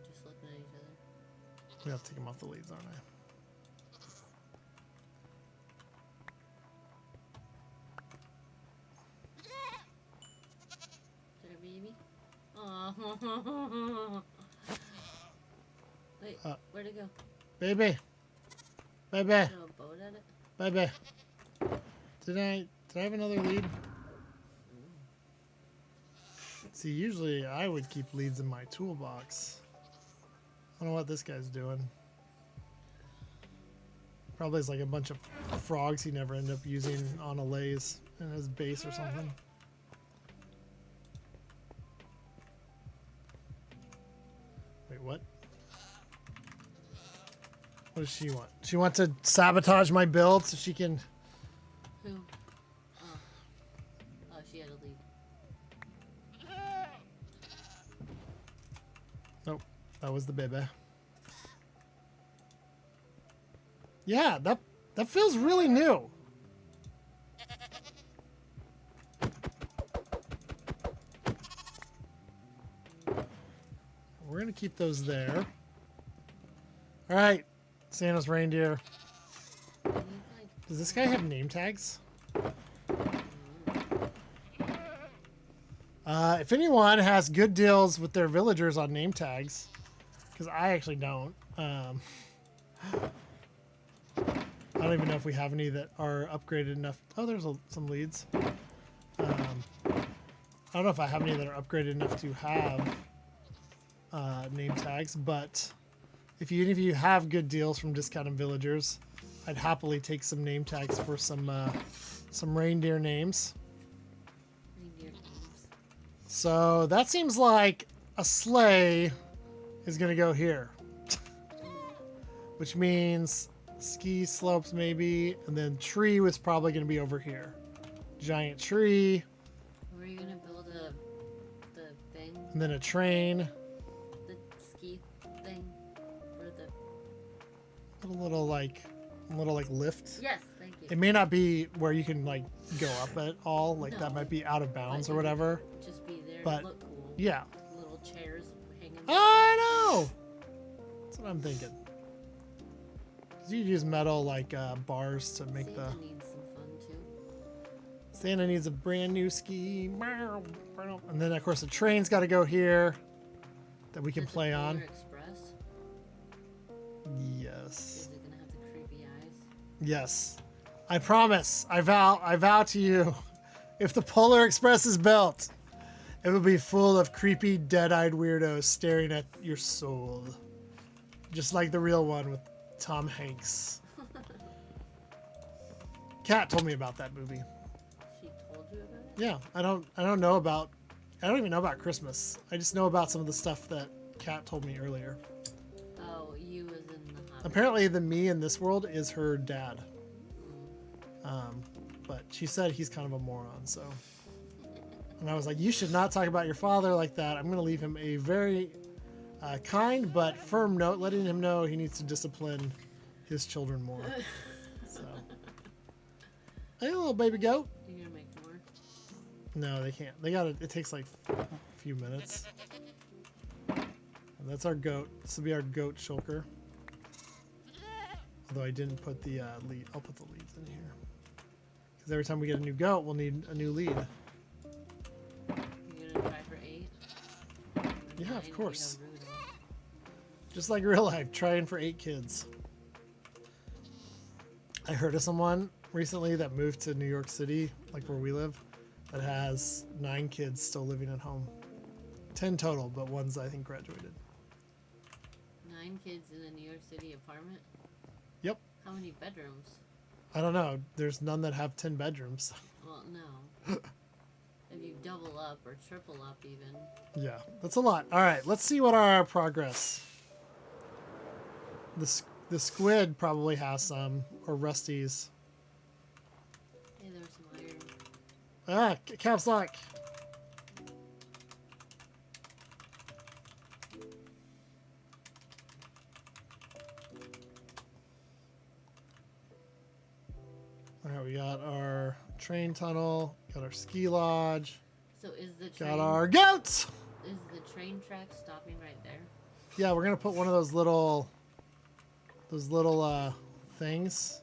just looking at each other. We have to take them off the leads, aren't I? Is it a baby? Oh. Wait, where'd it go? Baby. Baby. Throw a boat at it? Baby. Did I have another lead? See, usually I would keep leads in my toolbox. I don't know what this guy's doing. Probably is like a bunch of frogs he never ended up using on a lays in his base or something. Wait, what? What does she want? She wants to sabotage my build so she can... Who? Oh. Oh, she had a lead. Nope, that was the baby. Yeah, that feels really new. We're gonna keep those there. All right, Santa's reindeer. Does this guy have name tags? If anyone has good deals with their villagers on name tags, because I actually don't. I don't even know if we have any that are upgraded enough. Oh, there's some leads. I don't know if I have any that are upgraded enough to have name tags, but if any of you have good deals from discounted villagers, I'd happily take some name tags for some reindeer names. Reindeer names. So that seems like a sleigh is going to go here, which means ski slopes maybe, and then tree was probably going to be over here. Giant tree. Where are you gonna build the thing? And then a train. The ski thing for the. A little like lift. Yes, thank you. It may not be where you can like go up at all. Like that No. might be out of bounds But or it whatever. could Just be there. But, Look cool. Yeah. Little chairs hanging. I know. That's what I'm thinking. 'Cause you use metal like bars to make Santa needs some fun too. Santa needs a brand new ski. And then of course the train's got to go here that we can Does the play on. Polar Express? Yes. Is it gonna have the creepy eyes? Yes. I promise. I vow to you. If the Polar Express is built, it will be full of creepy, dead-eyed weirdos staring at your soul. Just like the real one with Tom Hanks. Kat told me about that movie. She told you about it? Yeah, I don't even know about Christmas. I just know about some of the stuff that Kat told me earlier. Oh, you was in the Hobbit. Apparently the me in this world is her dad. But she said he's kind of a moron, so. And I was like, you should not talk about your father like that. I'm going to leave him a very kind but firm note, letting him know he needs to discipline his children more. So. Hey, little baby goat. You're gonna make more? No, they can't. It takes like a few minutes. And that's our goat. This will be our goat shulker. Although I didn't put the lead. I'll put the leads in here. Because every time we get a new goat, we'll need a new lead. You're gonna try for 8? Yeah, of 9? course. You have Rudolph. Just like real life, trying for 8 kids. I heard of someone recently that moved to New York City, like where we live, that has 9 kids still living at home. 10 total, but one's I think graduated. 9 kids in a New York City apartment? Yep. How many bedrooms? I don't know. There's none that have 10 bedrooms. Well, no. If you double up or triple up even. Yeah, that's a lot. All right, let's see what our progress. The squid probably has some, or Rusty's. Hey, there's some iron. Ah, caps lock. All right, we got our train tunnel, got our ski lodge, So is the train got our goats. is the train track stopping right there? Yeah, we're gonna put one of those little things,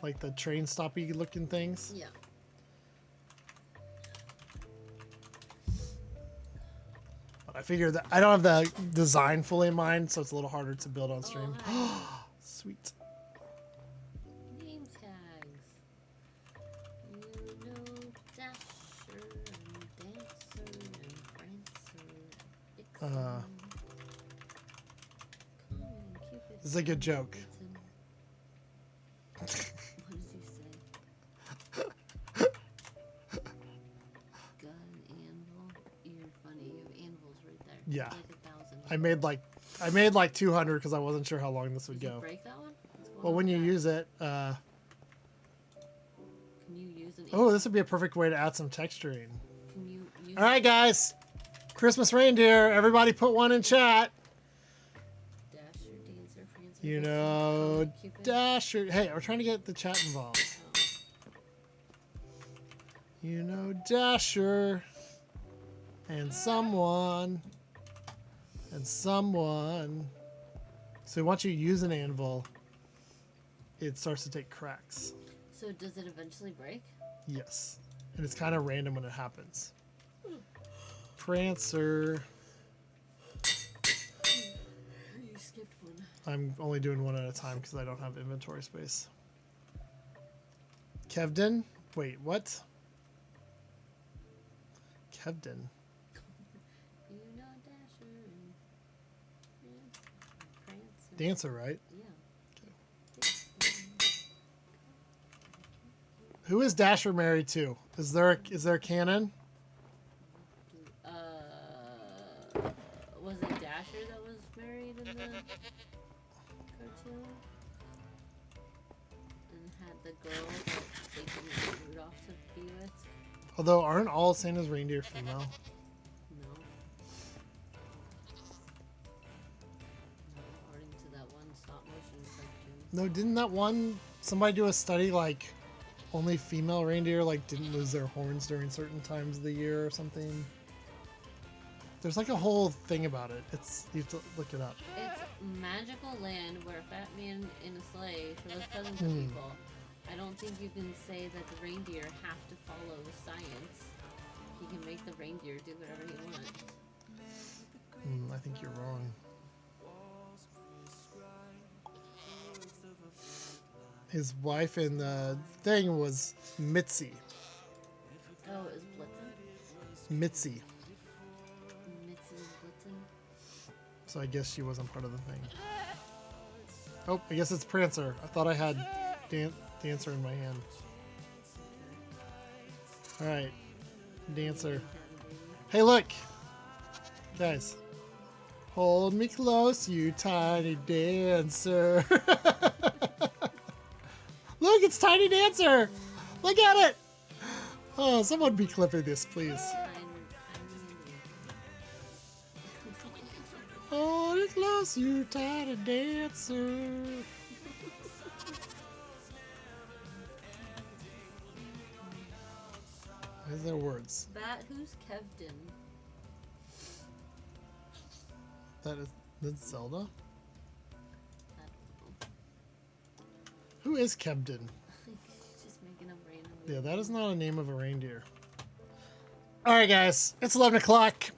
like the train stoppy looking things. Yeah. But I figured that I don't have the design fully in mind, so it's a little harder to build on stream. Oh, Sweet. name tags. You know Dasher and Dancer and Prancer and Vixen. Uh, Comet and Cupid This is a good and joke. Blitzen. What does he say? Gun, anvil. You're funny. You have anvils right there. Yeah. Like 1,000. I made like 200 because I wasn't sure how long this would Did you go. break that one? What's going Well, on when with you that? use it, Can you use an oh, this would be a perfect way to add some texturing. Can you use All right, guys, Christmas reindeer. Everybody, put one in chat. Dasher, Dancer, Prancer, You Vixen, know, Comet, Cupid? Dasher. Hey, we're trying to get the chat involved. Oh. You know, Dasher, and someone, and someone. So once you use an anvil, it starts to take cracks. So does it eventually break? Yes, and it's kind of random when it happens. Prancer. You skipped one. I'm only doing one at a time because I don't have inventory space. Kevden? Wait, what? Kevden. You know Dasher and Prancer. Dancer, right? Yeah. Who is Dasher married to? Is there a canon? Was it Dasher that was married in the cartoon? And had the girl that they didn't want Rudolph to be with? Although, aren't all Santa's reindeer female? No. Not according to that one stop motion cartoon. No, didn't that one, somebody do a study like only female reindeer like didn't lose their horns during certain times of the year or something? There's like a whole thing about it. You have to look it up. It's magical land where a fat man in a sleigh throws presents at people. I don't think you can say that the reindeer have to follow science. He can make the reindeer do whatever he wants. I think you're wrong. His wife in the thing was Mitzi. Oh, it was Blitzen? Mitzi. Mitzi Blitzen? So I guess she wasn't part of the thing. Oh, I guess it's Prancer. I thought I had Dancer in my hand. Alright. Dancer. Hey, look! Guys. Hold me close, you tiny dancer. Look, it's Tiny Dancer! Look at it! Oh, someone be clipping this, please. Hold me close, you tiny dancer. Is there words? Who's Kevden? That's Zelda? I don't know. Who is Kevden? Just making up random. Yeah, that is not a name of a reindeer. Alright guys, it's 11 o'clock.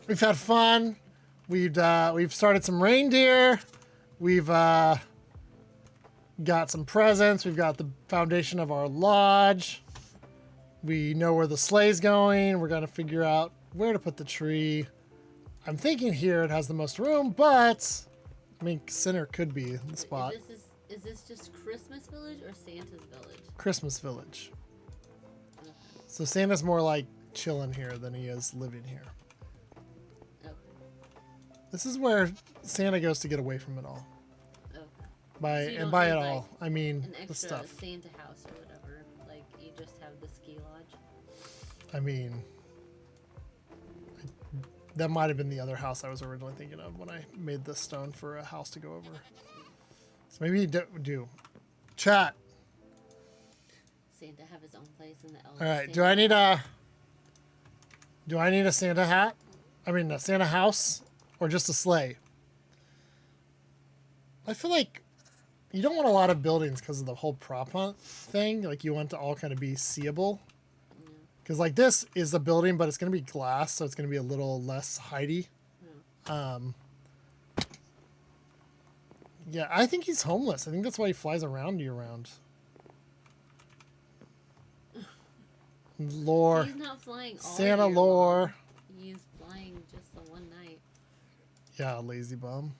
We've had fun. We've started some reindeer. We've got some presents. We've got the foundation of our lodge. We know where the sleigh's going. We're gonna figure out where to put the tree. I'm thinking here it has the most room, but I mean center could be the spot. Is this just Christmas Village or Santa's Village? Christmas Village. Okay. So Santa's more like chilling here than he is living here. Okay. This is where Santa goes to get away from it all. Okay. By So you and don't by need, it like, all, I mean An the extra stuff. Santa house or whatever. Like you just have the ski lodge. I mean, that might have been the other house I was originally thinking of when I made this stone for a house to go over. So maybe you do. Chat. Santa have his own place in the All right. Santa Do I need a Santa hat? I mean, a Santa house, or just a sleigh? I feel like you don't want a lot of buildings because of the whole prop hunt thing. Like you want to all kind of be seeable. Because like this is a building, but it's going to be glass, so it's going to be a little less heighty. Yeah, I think he's homeless. I think that's why he flies around year round. Lore. He's not flying all Santa year lore. long. He's flying just the one night. Yeah, lazy bum.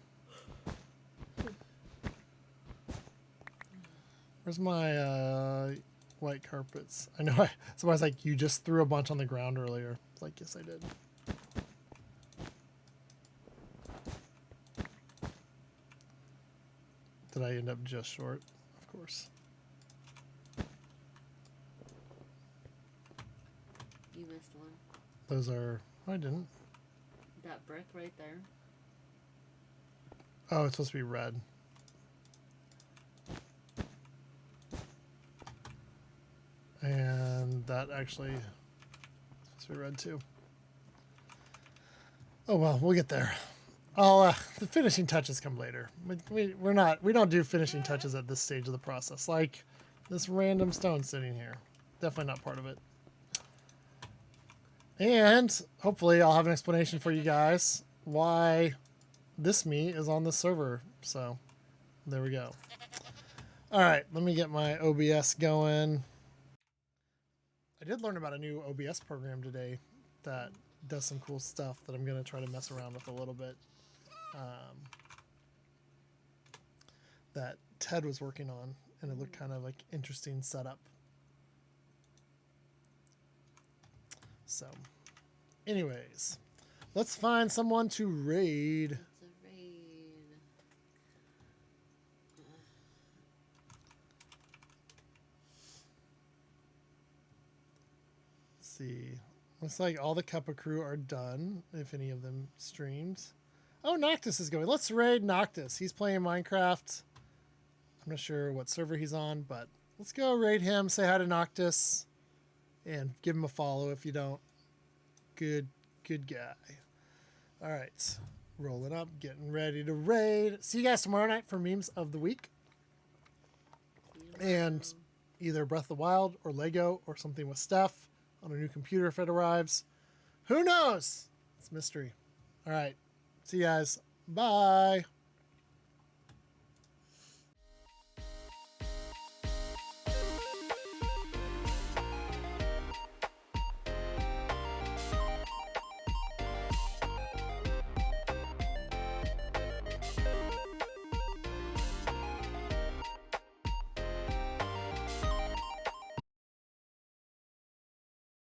Where's my white carpets? I know somebody's like, you just threw a bunch on the ground earlier. It's like, yes, I did. Did I end up just short? Of course. You missed one. Those are... Oh, I didn't. That brick right there. Oh, it's supposed to be red. And that actually is supposed to be red too. Oh well, we'll get there. The finishing touches come later. We don't do finishing touches at this stage of the process. Like this random stone sitting here, definitely not part of it. And hopefully I'll have an explanation for you guys why this me is on this server. So there we go. All right, let me get my OBS going. I did learn about a new OBS program today that does some cool stuff that I'm going to try to mess around with a little bit. That Ted was working on, and it looked kind of like interesting setup. So, anyways, let's find someone to raid. It's a raid. Let's see. Looks like all the Kappa crew are done, if any of them streamed. Oh, Noctis is going. Let's raid Noctis. He's playing Minecraft. I'm not sure what server he's on, but let's go raid him, say hi to Noctis, and give him a follow if you don't. Good guy. All right, rolling up, getting ready to raid. See you guys tomorrow night for memes of the week. And either Breath of the Wild or Lego or something with Steph on a new computer if it arrives. Who knows? It's a mystery. All right, see you guys. Bye.